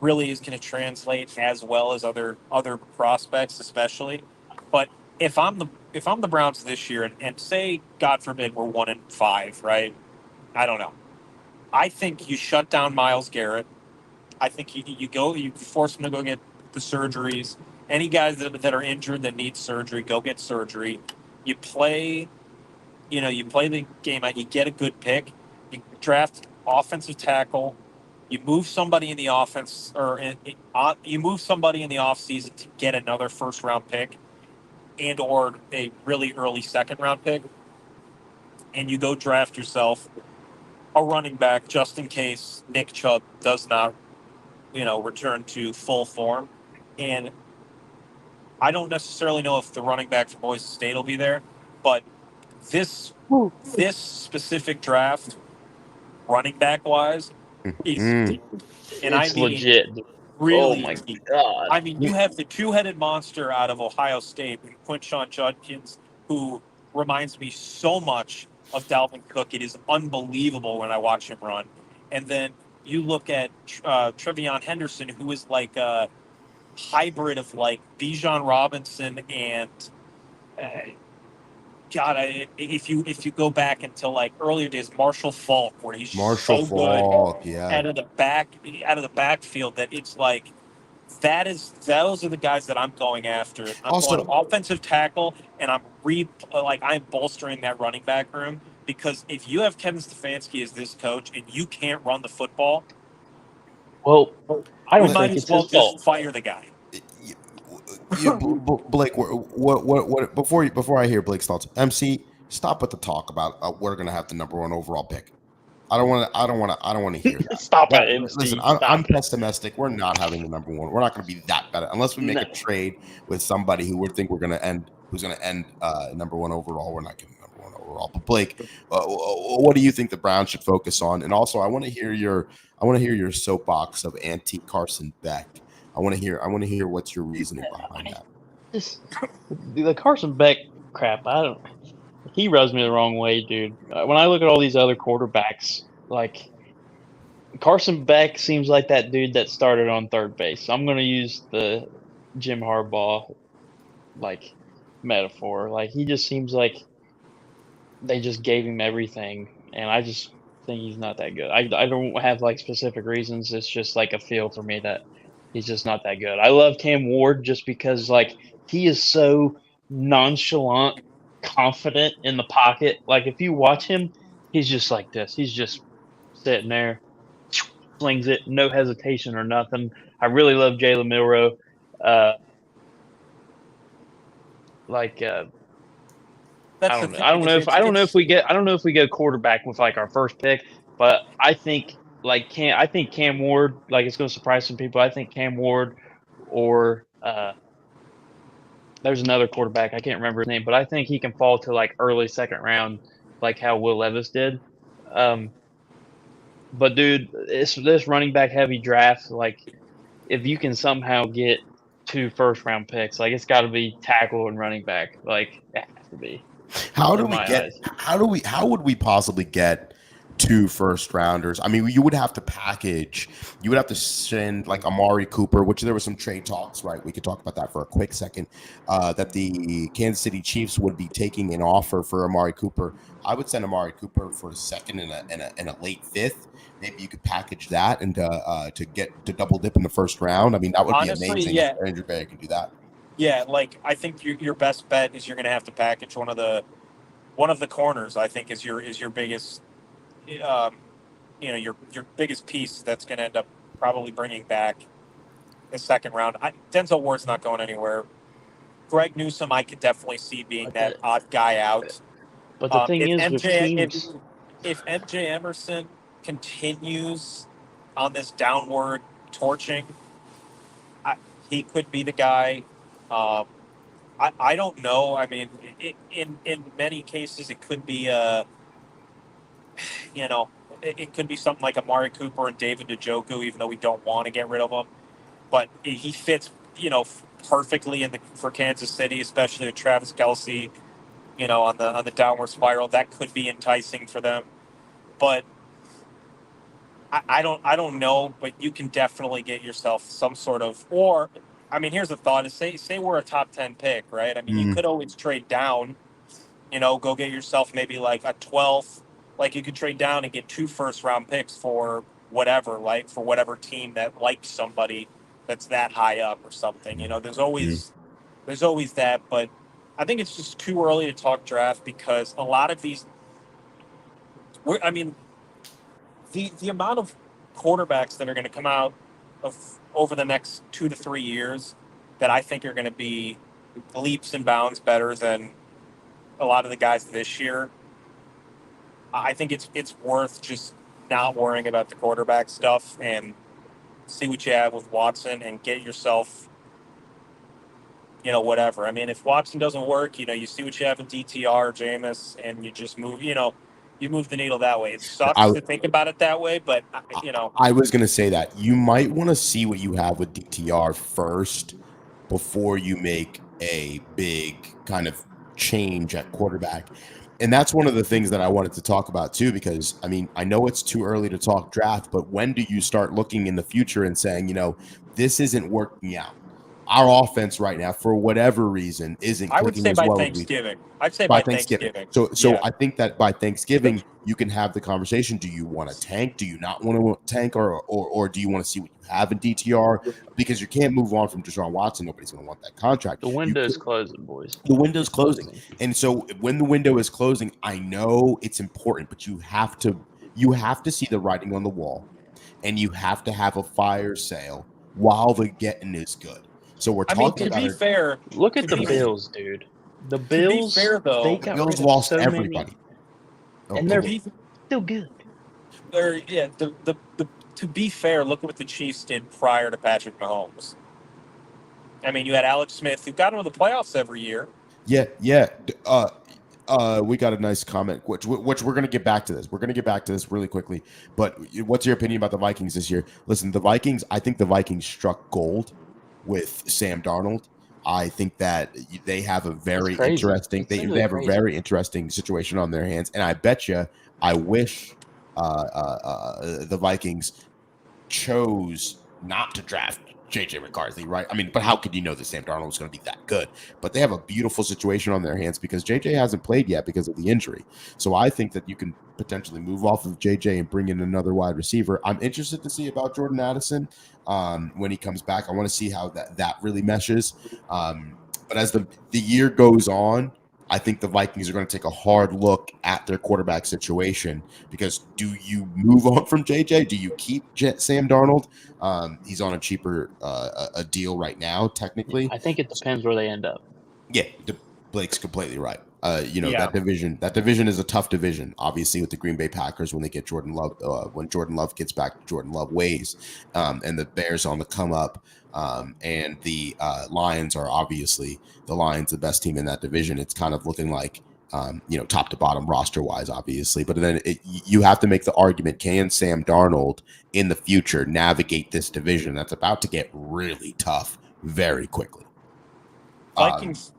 really is going to translate as well as other prospects, especially. But if I'm the Browns this year, and say, God forbid, we're 1-5, right? I don't know. I think you shut down Myles Garrett. I think you force them to go get the surgeries. Any guys that are injured that need surgery, go get surgery. You play the game out. You get a good pick. You draft offensive tackle. You move somebody in the offense, you move somebody in the offseason to get another first round pick, or a really early second round pick, and you go draft yourself a running back just in case Nick Chubb does not return to full form. And I don't necessarily know if the running back from Boise State will be there, but this specific draft, running back wise, is deep. And it's legit. Really, oh my God. I mean, you have the two-headed monster out of Ohio State, Quinshon Judkins, who reminds me so much of Dalvin Cook. It is unbelievable when I watch him run. And then you look at Trevion Henderson, who is like a hybrid of like Bijan Robinson and if you go back until like earlier days, Marshall Faulk, where he's good out of the backfield, that it's like those are the guys that I'm going after. I'm going offensive tackle, and I'm bolstering that running back room. Because if you have Kevin Stefanski as this coach and you can't run the football, well, I don't might as well just fire the guy. Blake, what before I hear Blake's thoughts, MC, stop with the talk about we're gonna have the number 1 overall pick. I don't want to hear that. Stop it, MC. Listen, I'm pessimistic. We're not having the number 1. We're not going to be that bad unless we make a trade with somebody who we think who's going to end number 1 overall. We're not getting number 1 overall. But Blake, what do you think the Browns should focus on? And also, I want to hear your soapbox of anti Carson Beck. I want to hear what's your reasoning behind that. The Carson Beck crap, he rubs me the wrong way, dude. When I look at all these other quarterbacks, like Carson Beck seems like that dude that started on third base. So I'm going to use the Jim Harbaugh, like metaphor. Like he just seems like they just gave him everything, and I just think he's not that good. I don't have like specific reasons. It's just like a feel for me that he's just not that good. I love Cam Ward just because like he is so nonchalant, confident in the pocket. Like if you watch him, he's just like this. He's just sitting there, slings it, no hesitation or nothing. I really love Jalen Milroe. Uh, like That's I the don't know. thing. I don't know if we get a quarterback with like our first pick, but I think Cam Ward, like it's going to surprise some people. I think Cam Ward or there's another quarterback, I can't remember his name, but I think he can fall to like early second round, like how Will Levis did. But dude, it's this running back heavy draft. Like if you can somehow get 2 first round picks, like it's got to be tackle and running back. Like it has to be. How In my eyes. how would we possibly get 2 first rounders? I mean, you would have to send like Amari Cooper, which there was some trade talks, right? We could talk about that for a quick second. That the Kansas City Chiefs would be taking an offer for Amari Cooper. I would send Amari Cooper for a second and a late fifth. Maybe you could package that and to double dip in the first round. I mean, that would Honestly, be amazing yeah. if Andrew Berry can do that. Yeah, like I think your best bet is you're going to have to package one of the corners. I think is your biggest, your biggest piece that's going to end up probably bringing back the second round. Denzel Ward's not going anywhere. Greg Newsome, I could definitely see being that odd guy out. But the thing is, with teams, if MJ Emerson continues on this downward torching, he could be the guy. I don't know. I mean, in many cases, it could be it could be something like Amari Cooper and David Njoku, even though we don't want to get rid of him. But he fits, perfectly for Kansas City, especially with Travis Kelce, on the downward spiral. That could be enticing for them. But I don't know. But you can definitely get yourself some sort of here's the thought: is say we're a top 10 pick, right? I mean, you could always trade down, go get yourself maybe like a 12th. Like you could trade down and get 2 first round picks for whatever, like for whatever team that likes somebody that's that high up or something. There's always that, but I think it's just too early to talk draft because a lot of these. The amount of quarterbacks that are going to come out over the next 2 to 3 years that I think are going to be leaps and bounds better than a lot of the guys this year. I think it's worth just not worrying about the quarterback stuff and see what you have with Watson and get yourself, whatever. I mean, if Watson doesn't work, you see what you have in DTR or Jameis and you just move, you move the needle that way. It sucks to think about it that way, but I was going to say that you might want to see what you have with DTR first before you make a big kind of change at quarterback. And that's one of the things that I wanted to talk about too, because I mean, I know it's too early to talk draft, but when do you start looking in the future and saying, this isn't working out? Our offense right now, for whatever reason, isn't I would clicking say as by well Thanksgiving. I'd say by Thanksgiving. So Yeah. I think that by Thanksgiving you can have the conversation. Do you want to tank? Do you not want to tank, or do you want to see what you have in DTR? Because you can't move on from Deshaun Watson. Nobody's going to want that contract. the window's closing, boys. The window's closing, and so when the window is closing, I know it's important, but you have to see the writing on the wall, and you have to have a fire sale while the getting is good. So we're talking about. To be fair, look at the Bills, dude. The Bills, to be fair, though, they The got Bills rid of lost so everybody. many, and they're still good. To be fair, look at what the Chiefs did prior to Patrick Mahomes. I mean, you had Alex Smith, who got into the playoffs every year. Yeah. We got a nice comment, which we're going to get back to this. We're going to get back to this really quickly. But what's your opinion about the Vikings this year? Listen, I think the Vikings struck gold with Sam Darnold. I think that they have a very interesting very interesting situation on their hands, and I bet you, I wish the Vikings chose not to draft JJ McCarthy, right? I mean, but how could you know that Sam Darnold was going to be that good? But they have a beautiful situation on their hands because JJ hasn't played yet because of the injury. So I think that you can potentially move off of JJ and bring in another wide receiver. I'm interested to see about Jordan Addison when he comes back. I want to see how that really meshes. But as the year goes on, I think the Vikings are going to take a hard look at their quarterback situation because do you move on from JJ? Do you keep Sam Darnold? He's on a cheaper a deal right now, technically. I think it depends where they end up. Yeah, Blake's completely right. Yeah. That division is a tough division. Obviously, with the Green Bay Packers when they get Jordan Love, when Jordan Love gets back to Jordan Love ways, and the Bears on the come up, and the Lions are obviously the Lions, the best team in that division. It's kind of looking like top to bottom roster wise, obviously. But then you have to make the argument: can Sam Darnold in the future navigate this division that's about to get really tough very quickly? Vikings.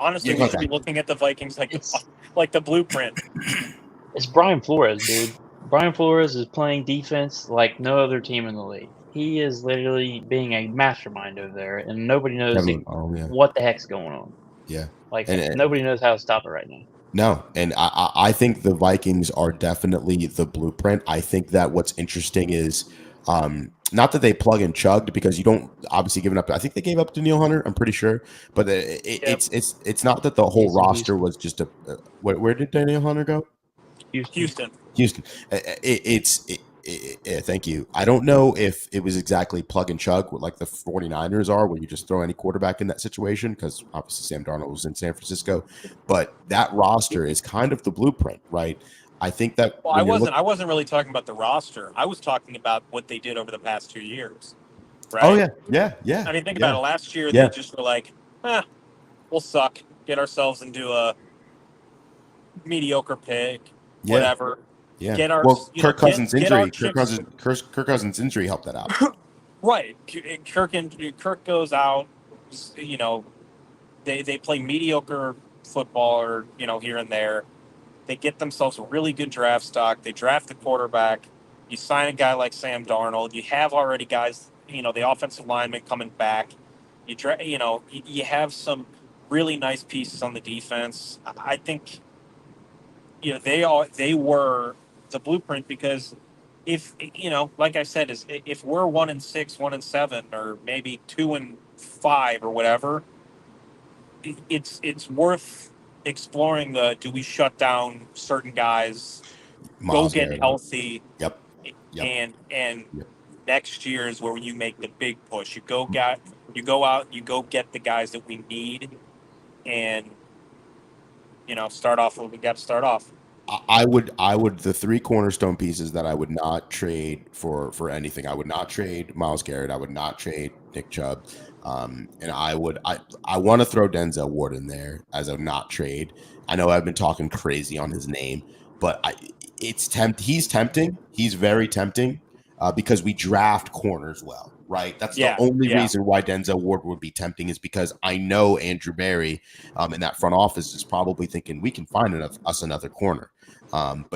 Honestly, we should be looking at the Vikings like the blueprint. It's Brian Flores, dude. Brian Flores is playing defense like no other team in the league. He is literally being a mastermind over there, and nobody knows what the heck's going on. Yeah. Nobody knows how to stop it right now. No, and I think the Vikings are definitely the blueprint. I think that what's interesting is not that they plug and chugged because you don't obviously giving up. I think they gave up to Danielle Hunter. I'm pretty sure, but it's not that the whole roster was just a. Where did Danielle Hunter go? Houston. Thank you. I don't know if it was exactly plug and chug like the 49ers are, where you just throw any quarterback in that situation, because obviously Sam Darnold was in San Francisco, but that roster is kind of the blueprint, right? I think that. Well, I wasn't really talking about the roster. I was talking about what they did over the past 2 years. Right? Oh yeah. I mean, think about it. Last year, they just were like, we'll suck, get ourselves into a mediocre pick, whatever. Yeah. Kirk Cousins' injury. Kirk Cousins' injury helped that out. Right. Kirk goes out. They play mediocre football, or here and there. They get themselves a really good draft stock. They draft the quarterback. You sign a guy like Sam Darnold. You have already guys. The offensive lineman coming back. You have some really nice pieces on the defense. I think. They were the blueprint, because if like I said, if we're 1-6, 1-7, or maybe 2-5 or whatever, it's worth exploring do we shut down certain guys, go get healthy. Yep. And next year is where you make the big push. You go out, you go get the guys that we need, and start off what we got to start off. I would the three cornerstone pieces that I would not trade for anything. I would not trade Myles Garrett. I would not trade Nick Chubb. And I want to throw Denzel Ward in there as a not trade. I know I've been talking crazy on his name, but he's tempting. He's very tempting because we draft corners well, right? That's the only reason why Denzel Ward would be tempting, is because I know Andrew Berry in that front office is probably thinking we can find us another corner.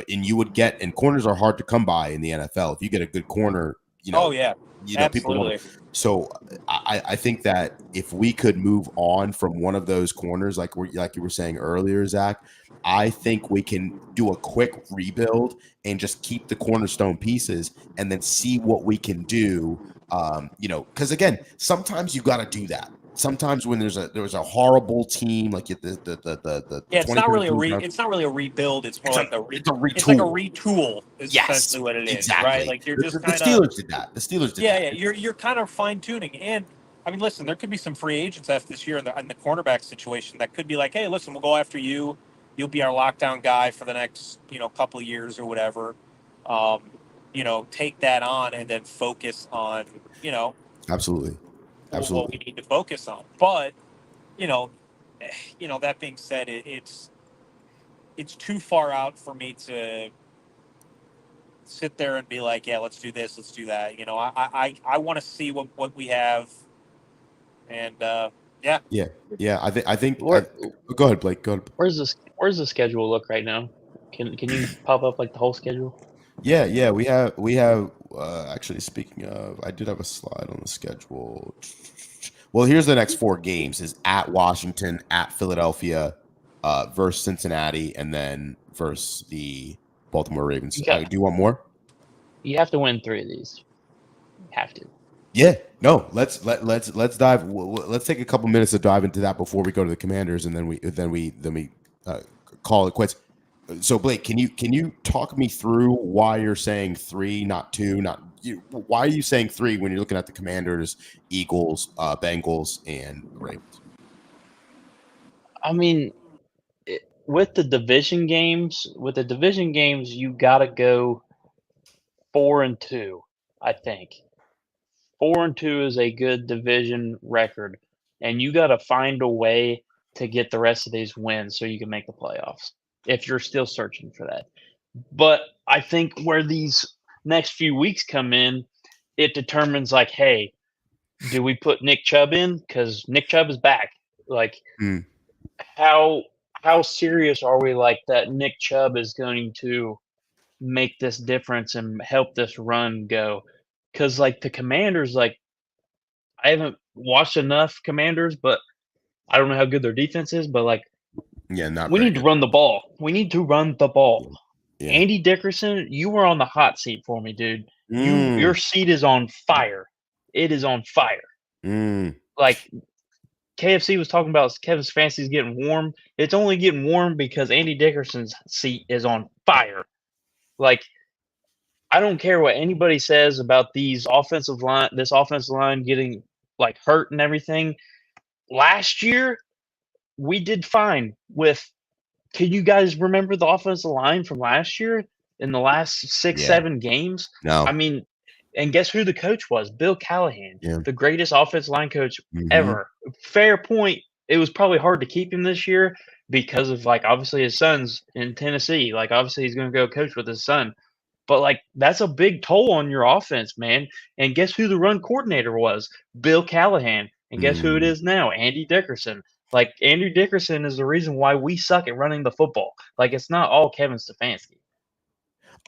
You would get, and corners are hard to come by in the NFL. If you get a good corner, people want. So I think that if we could move on from one of those corners, like you were saying earlier, Zach, I think we can do a quick rebuild and just keep the cornerstone pieces and then see what we can do. Because again, sometimes you got to do that. Sometimes when there's a horrible team like the it's not really a rebuild. It's more it's a retool. It's like a retool. Is essentially what it is, exactly. Right? Like you're just the Steelers did that. The Steelers did that. Yeah. You're kind of fine tuning. And I mean, listen, there could be some free agents after this year in the cornerback situation that could be like, hey, listen, we'll go after you. You'll be our lockdown guy for the next couple of years or whatever. Take that on and then focus on Absolutely. what we need to focus on. But that being said, it's too far out for me to sit there and be like, yeah, let's do this, let's do that. I want to see what we have, and yeah. I think. Go ahead, Blake. Go ahead. Where's the schedule look right now? Can you pop up like the whole schedule? Yeah. We have actually, speaking of, I did have a slide on the schedule. Well, here's the next 4 games: is at Washington, at Philadelphia, versus Cincinnati, and then versus the Baltimore Ravens. You got- Do you want more? You have to win 3 of these. You have to. Yeah, no. Let's dive. Let's take a couple minutes to dive into that before we go to the Commanders, and then we call it quits. So Blake, can you talk me through why you're saying 3, not 2, why are you saying 3 when you're looking at the Commanders, Eagles, Bengals, and Ravens? I mean, with the division games, you gotta go 4-2. I think 4-2 is a good division record, and you gotta find a way to get the rest of these wins so you can make the playoffs. If you're still searching for that, but I think where these next few weeks come in, it determines like, hey, do we put Nick Chubb in? Because Nick Chubb is back. Like, how serious are we? Like that Nick Chubb is going to make this difference and help this run go? Because like the Commanders, like I haven't watched enough Commanders, but I don't know how good their defense is. But like, Yeah, we need to run the ball. We need to run the ball. Yeah. Andy Dickerson, you were on the hot seat for me, dude. Your seat is on fire. It is on fire. Like KFC was talking about Kevin Stefanski's getting warm. It's only getting warm because Andy Dickerson's seat is on fire. Like, I don't care what anybody says about this offensive line getting like hurt and everything. Last year, we did fine with. Can you guys remember the offensive line from last year in the last 6-7 games? No. I mean, and guess who the coach was? Bill Callahan, Yeah. the greatest offensive line coach ever. Fair point. It was probably hard to keep him this year because of like obviously his son's in Tennessee. Like obviously he's going to go coach with his son. But like that's a big toll on your offense, man. And guess who the run coordinator was? Bill Callahan. And guess who it is now? Andy Dickerson. Like Andrew Dickerson is the reason why we suck at running the football. Like it's not all Kevin Stefanski.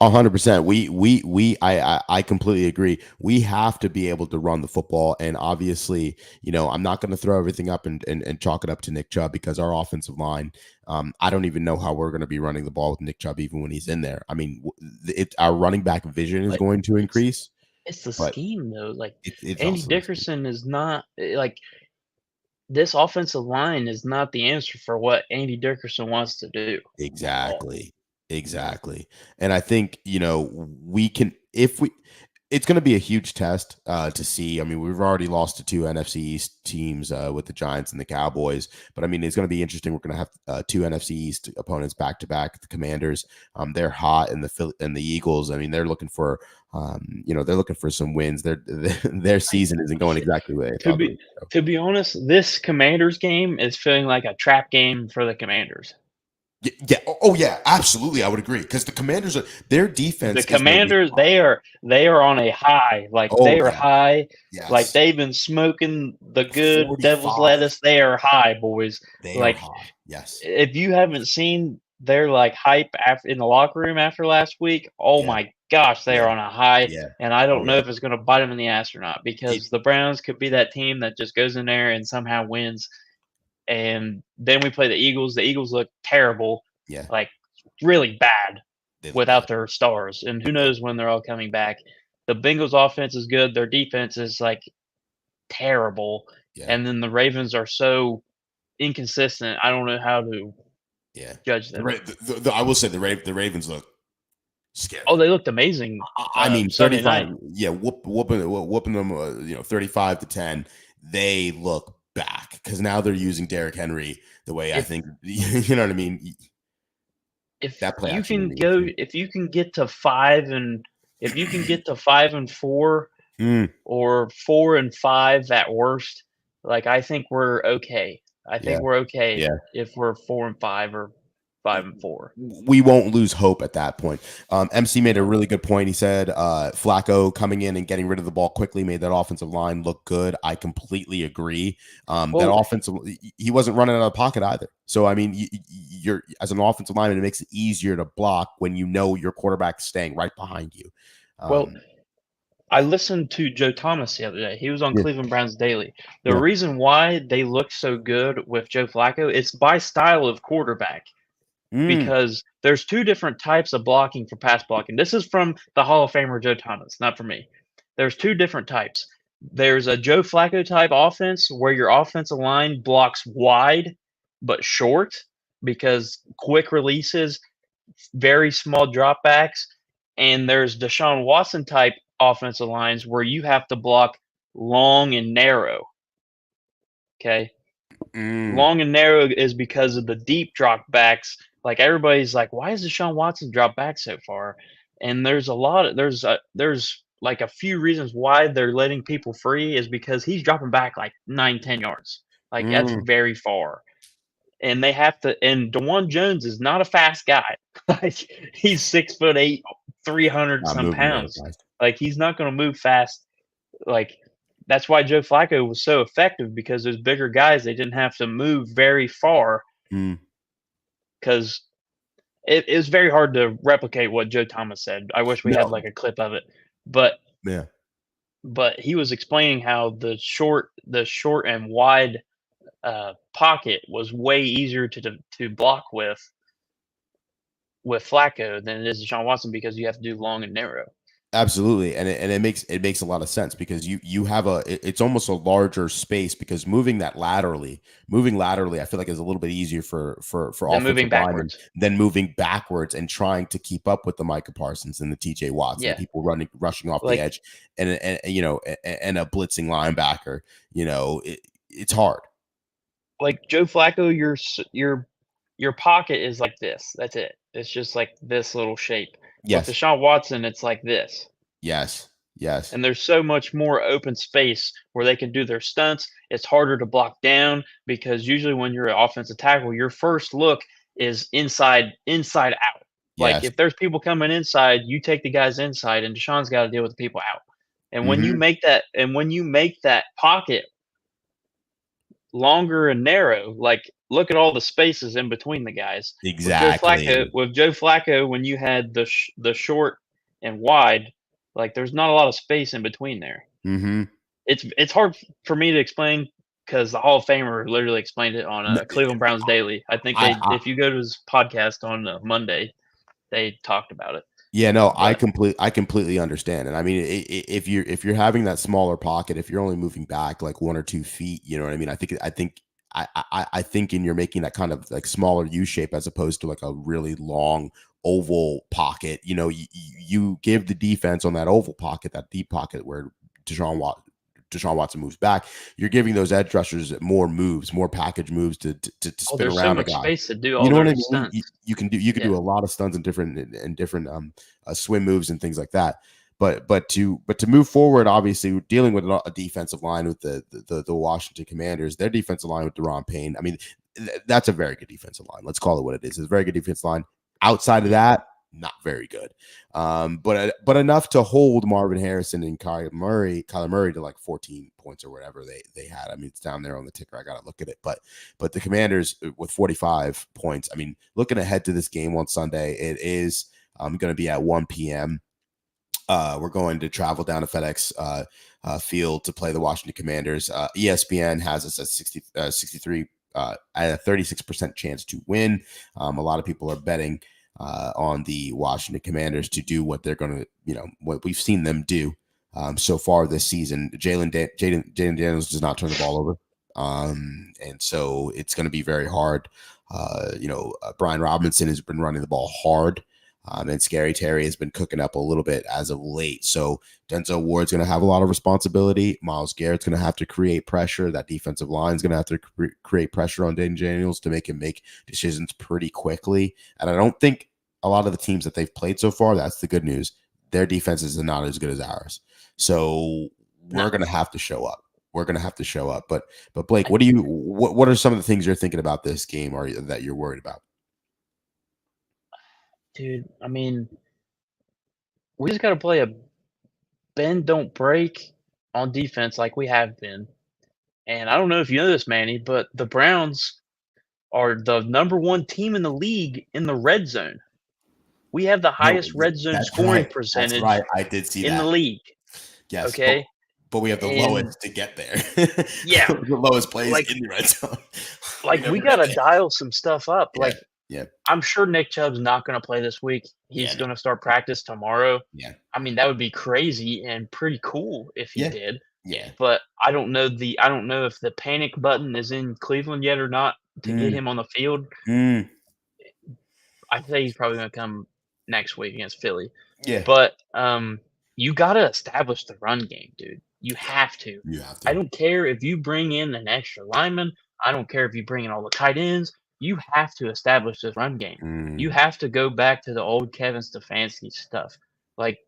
100%. I completely agree. We have to be able to run the football, and obviously, I'm not going to throw everything up and chalk it up to Nick Chubb because our offensive line. I don't even know how we're going to be running the ball with Nick Chubb even when he's in there. I mean, our running back vision is going to increase. It's the scheme though. Like it's Andy Dickerson is not like. This offensive line is not the answer for what Andy Dickerson wants to do. Exactly. And I think, we can, it's going to be a huge test to see. I mean, we've already lost to 2 NFC East teams with the Giants and the Cowboys, but I mean, it's going to be interesting. We're going to have 2 NFC East opponents back to back. The Commanders, they're hot, and the Eagles. I mean, they're looking for, they're looking for some wins. Their season isn't going exactly the way they thought. To be honest, this Commanders game is feeling like a trap game for the Commanders. Yeah. Oh, yeah. Absolutely, I would agree because the Commanders their defense. The Commanders, they are on a high. Like they are high. Yes. Like they've been smoking the good 45. Devil's lettuce. They are high, boys. They like, are high. Yes. If you haven't seen their like hype in the locker room after last week, my gosh, they are on a high. Yeah. And I don't know if it's going to bite them in the ass or not because the Browns could be that team that just goes in there and somehow wins. And then we play the Eagles. The Eagles look terrible. Yeah. Like really bad without their stars. And who knows when they're all coming back. The Bengals offense is good. Their defense is like terrible. Yeah. And then the Ravens are so inconsistent. I don't know how to judge them. I will say the Ravens look scary. Oh, they looked amazing. I mean, 35. Yeah, whooping them 35-10. They look back because now they're using Derrick Henry the way I think you know what I mean. If you can get to 5-4 or 4-5 at worst, like I think we're okay. I think we're okay if we're 4-5 or 5-4. We won't lose hope at that point. MC made a really good point. He said Flacco coming in and getting rid of the ball quickly made that offensive line look good. I completely agree. That offensive, he wasn't running out of the pocket either. So I mean, you're as an offensive lineman, it makes it easier to block when you know your quarterback's staying right behind you. I listened to Joe Thomas the other day. He was on Yeah. Cleveland Browns Daily. The Yeah. reason why they look so good with Joe Flacco, it's by style of quarterback. Because there's two different types of blocking for pass blocking. This is from the Hall of Famer Joe Thomas, not from me. There's two different types. There's a Joe Flacco type offense where your offensive line blocks wide but short because quick releases, very small dropbacks, and there's Deshaun Watson type offensive lines where you have to block long and narrow. Okay. Long and narrow is because of the deep drop backs. Like everybody's like, why is Deshaun Watson drop back so far? And there's a lot of there's like a few reasons why they're letting people free is because he's dropping back like 9-10 yards. Like that's very far. And they have to and DeJuan Jones is not a fast guy. Like he's 6'8", 300 Not some moving very pounds. fast. Like he's not gonna move fast. Like that's why Joe Flacco was so effective because those bigger guys, they didn't have to move very far because it was very hard to replicate what Joe Thomas said. I wish we had like a clip of it, but he was explaining how the short and wide pocket was way easier to block with Flacco than it is Deshaun Watson because you have to do long and narrow. Absolutely, and it makes a lot of sense because you have it's almost a larger space because moving laterally, I feel like is a little bit easier for moving backwards than moving backwards and trying to keep up with the Micah Parsons and the TJ Watts and people rushing off the edge and and a blitzing linebacker. It's hard. Like Joe Flacco, your pocket is like this. That's it. It's just like this little shape. Yes. With Deshaun Watson, it's like this. Yes. And there's so much more open space where they can do their stunts. It's harder to block down because usually when you're an offensive tackle, your first look is inside out. Like if there's people coming inside, you take the guys inside, and Deshaun's got to deal with the people out. And when you make that pocket longer and narrow, like look at all the spaces in between the guys. Exactly. With Joe Flacco, when you had the short and wide, like there's not a lot of space in between there. It's hard for me to explain because the Hall of Famer literally explained it on Cleveland Browns Daily. I think if you go to his podcast on Monday, they talked about it. Yeah, no, I completely understand. And I mean, if you're having that smaller pocket, if you're only moving back like 1 or 2 feet, you know what I mean? I think in you're making that kind of like smaller U shape as opposed to like a really long oval pocket. You give the defense on that oval pocket, that deep pocket where Deshaun Watson moves back. You're giving those edge rushers more moves, more package moves to spin around so much a guy. Space to do all you know what I mean? Stunts. You can do a lot of stunts and different swim moves and things like that. But to move forward, obviously dealing with a defensive line with the Washington Commanders, their defensive line with Daron Payne. I mean, that's a very good defensive line. Let's call it what it is. It's a very good defensive line. Outside of that, not very good. But enough to hold Marvin Harrison and Kyler Murray to like 14 points or whatever they had. I mean, it's down there on the ticker. I got to look at it. But the Commanders with 45 points. I mean, looking ahead to this game on Sunday, it is going to be at 1 p.m. We're going to travel down to FedEx Field to play the Washington Commanders. ESPN has us at 63 at a 36% chance to win. A lot of people are betting on the Washington Commanders to do what they're going to, what we've seen them do so far this season. Jaden Daniels does not turn the ball over. And so it's going to be very hard. Brian Robinson has been running the ball hard. And Scary Terry has been cooking up a little bit as of late. So Denzel Ward's going to have a lot of responsibility. Myles Garrett's going to have to create pressure. That defensive line is going to have to create pressure on Jaden Daniels to make him make decisions pretty quickly. And I don't think a lot of the teams that they've played so far, that's the good news, their defenses are not as good as ours. So we're going to have to show up. But Blake, what are some of the things you're thinking about this game or that you're worried about? Dude, I mean, we just got to play a bend, don't break on defense like we have been. And I don't know if you know this, Manny, but the Browns are the number 1 team in the league in the red zone. We have the highest red zone scoring percentage right. I did see in the league. Yes. Okay. But we have the And- lowest to get there. Yeah. The lowest plays Like- in the red zone. Like never we gotta get there. dial some stuff up. Yeah, Like yeah. I'm sure Nick Chubb's not gonna play this week. He's Yeah, no. gonna start practice tomorrow. Yeah. I mean, that would be crazy and pretty cool if he Yeah. did. Yeah. But I don't know if the panic button is in Cleveland yet or not to get him on the field. Mm, I think he's probably gonna come next week against Philly. yeah. But you gotta establish the run game, dude. You have to. You have to. I don't care if you bring in an extra lineman. I don't care if you bring in all the tight ends. You have to establish this run game. Mm, You have to go back to the old Kevin Stefanski stuff. Like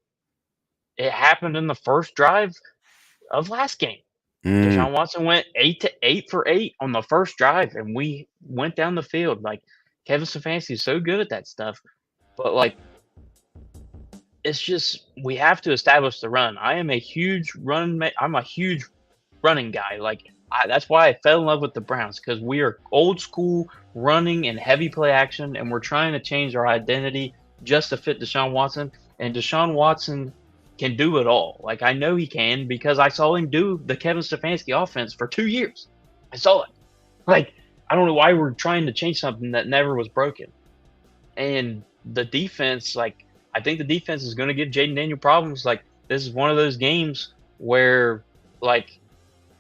it happened in the first drive of last game. mm, Deshaun Watson went 8 for 8 on the first drive, and we went down the field. Like Kevin Stefanski is so good at that stuff, but like it's just we have to establish the run. I'm a huge running guy. Like that's why I fell in love with the Browns because we are old school running and heavy play action, and we're trying to change our identity just to fit Deshaun Watson. And Deshaun Watson can do it all. Like I know he can because I saw him do the Kevin Stefanski offense for 2 years. I saw it. Like I don't know why we're trying to change something that never was broken. And the defense, like I think the defense is going to give Jaden Daniel problems. Like this is one of those games where like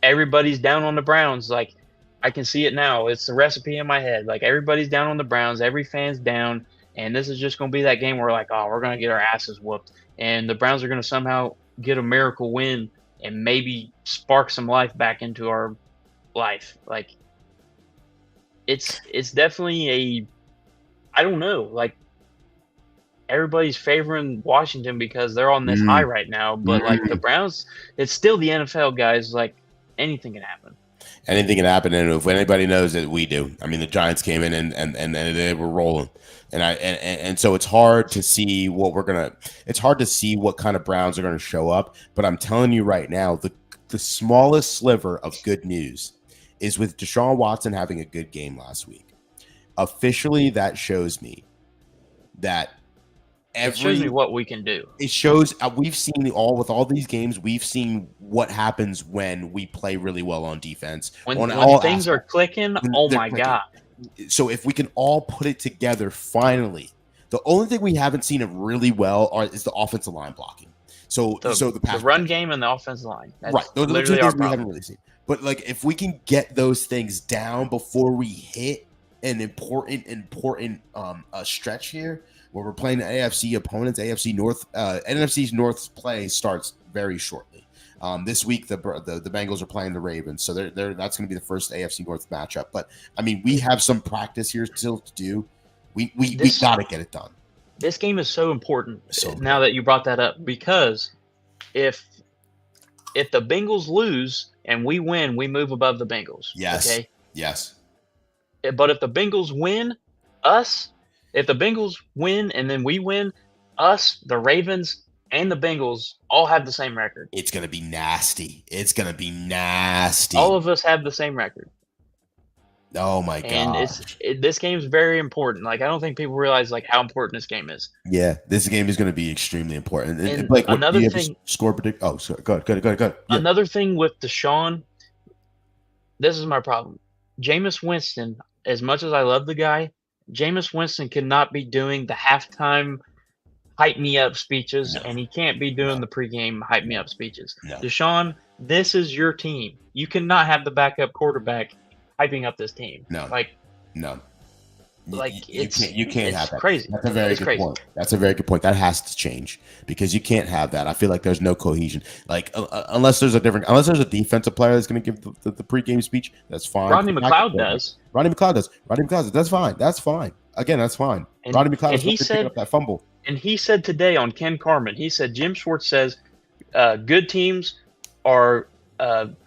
everybody's down on the Browns. Like I can see it now. It's the recipe in my head. Like everybody's down on the Browns. Every fan's down. And this is just going to be that game where like, oh, we're going to get our asses whooped. And the Browns are going to somehow get a miracle win and maybe spark some life back into our life. Like it's definitely I don't know, like everybody's favoring Washington because they're on this high right now, but like the Browns, it's still the NFL, guys. Like anything can happen. Anything can happen, and if anybody knows it, we do. I mean, the Giants came in and they were rolling, and so it's hard to see it's hard to see what kind of Browns are gonna show up. But I'm telling you right now, the smallest sliver of good news is with Deshaun Watson having a good game last week. Officially, that shows me that It shows me what we can do. It shows we've seen with all these games. We've seen what happens when we play really well on defense. When all things are clicking, oh my God. So if we can all put it together, finally, the only thing we haven't seen it really well is the offensive line blocking. So the run game and the offensive line. That's right. Those are the two literally our things we problem. haven't really seen. But like if we can get those things down before we hit an important stretch here where we're playing the AFC opponents, NFC North's play starts very shortly. This week the Bengals are playing the Ravens, so that's going to be the first AFC North matchup. But I mean, we have some practice here still to do. We got to get it done. This game is so important So now that you brought that up because if the Bengals lose and we win, we move above the Bengals. Yes. Okay. Yes. But if the Bengals win, if the Bengals win and then we win, the Ravens and the Bengals all have the same record. It's going to be nasty. It's going to be nasty. All of us have the same record. Oh my god! And this game is very important. Like I don't think people realize like how important this game is. Yeah, this game is going to be extremely important. And Blake, another do you have thing- a score predict? Oh, sorry. Go ahead. Yeah. Another thing with Deshaun, this is my problem. Jameis Winston, as much as I love the guy, Jameis Winston cannot be doing the halftime hype me up speeches, No. and he can't be doing the pregame hype me up speeches. No. Deshaun, this is your team. You cannot have the backup quarterback hyping up this team. No. Like No. you can't have that. crazy. That's a very It's good crazy. point. That's a very good point. That has to change because you can't have that. I feel like there's no cohesion. Like unless there's a defensive player that's going to give the pregame speech, that's fine. Rodney McLeod does. Rodney McLeod does. That's fine. That's fine. Again, that's fine. And- Rodney McLeod and is he supposed to pick said- up that fumble. And he said today on Ken Carman, he said Jim Schwartz says good teams are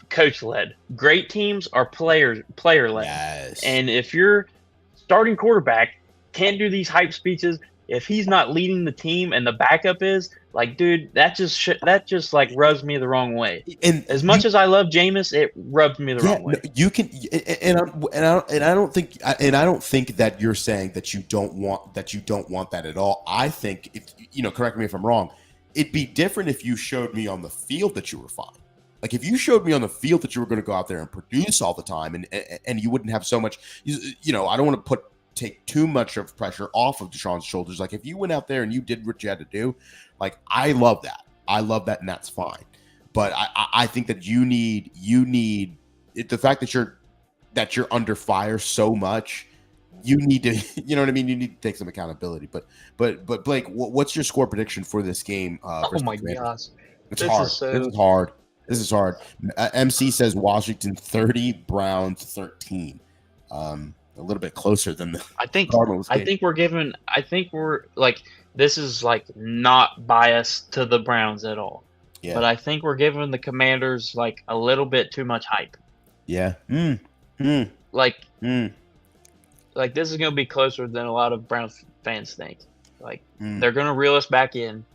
coach led. Great teams are player led. Yes. And if your starting quarterback can't do these hype speeches, if he's not leading the team and the backup is, like, dude, that just like rubs me the wrong way. and As much as I love Jameis, it rubbed me the wrong way. no, you can, and I don't think that you're saying that you don't want that at all. I think, if correct me if I'm wrong. it'd be different if you showed me on the field that you were fine. Like if you showed me on the field that you were going to go out there and produce all the time, and you wouldn't have so much, I don't want to take too much of pressure off of Deshaun's shoulders. Like if you went out there and you did what you had to do, like I love that, and that's fine. But I think that you need the fact that you're under fire so much. You need to, you know what I mean? You need to take some accountability. But Blake, what's your score prediction for this game? Oh my gosh, This is hard. This is hard. MC says Washington 30, Browns 13. A little bit closer than the I think Cardinals game. I think we're like, this is like not biased to the Browns at all. Yeah. But I think we're giving the Commanders like a little bit too much hype. Yeah. Like this is going to be closer than a lot of Browns fans think. Like they're going to reel us back in.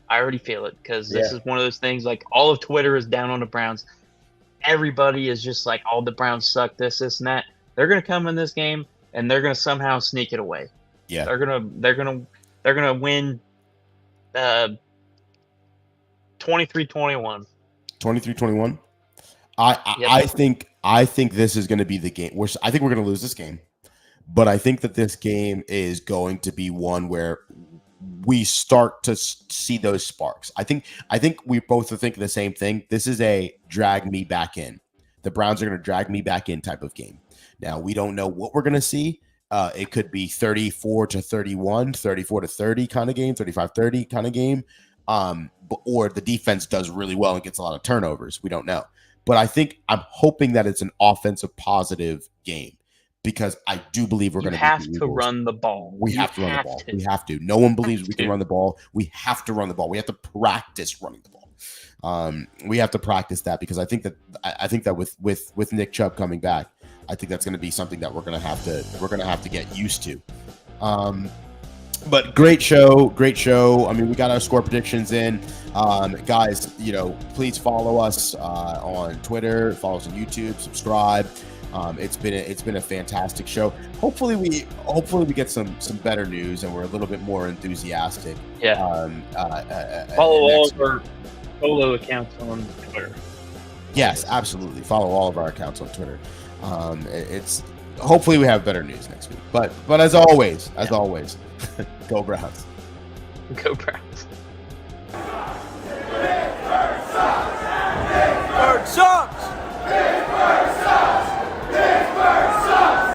I already feel it because this is one of those things. Like all of Twitter is down on the Browns. Everybody is just like, "Oh, the Browns suck." This, and that. They're going to come in this game and they're going to somehow sneak it away. Yeah. They're gonna win 23-21. 23-21. I think this is going to be the game. I think we're going to lose this game, but I think that this game is going to be one where we start to see those sparks. I think we both are thinking the same thing. This is a drag me back in. The Browns are going to drag me back in type of game. Now we don't know what we're going to see. It could be 34-31, 34-30 kind of game, 35-30 kind of game. Or the defense does really well and gets a lot of turnovers. We don't know. But I'm hoping that it's an offensive positive game because I do believe we're going to have to run the ball. We have to run the ball. We have to. No one believes we can run the ball. We have to run the ball. We have to practice running the ball. We have to practice that because I think that with Nick Chubb coming back, I think that's going to be something that we're going to have to get used to. But great show. I mean, we got our score predictions in. Guys, please follow us on Twitter, follow us on YouTube, subscribe. It's been a fantastic show. Hopefully we get some better news and we're a little bit more enthusiastic. Yeah. Follow all of our solo accounts on Twitter. Yes, absolutely. Follow all of our accounts on Twitter. It's hopefully we have better news next week. But as always, go Browns. Go Browns.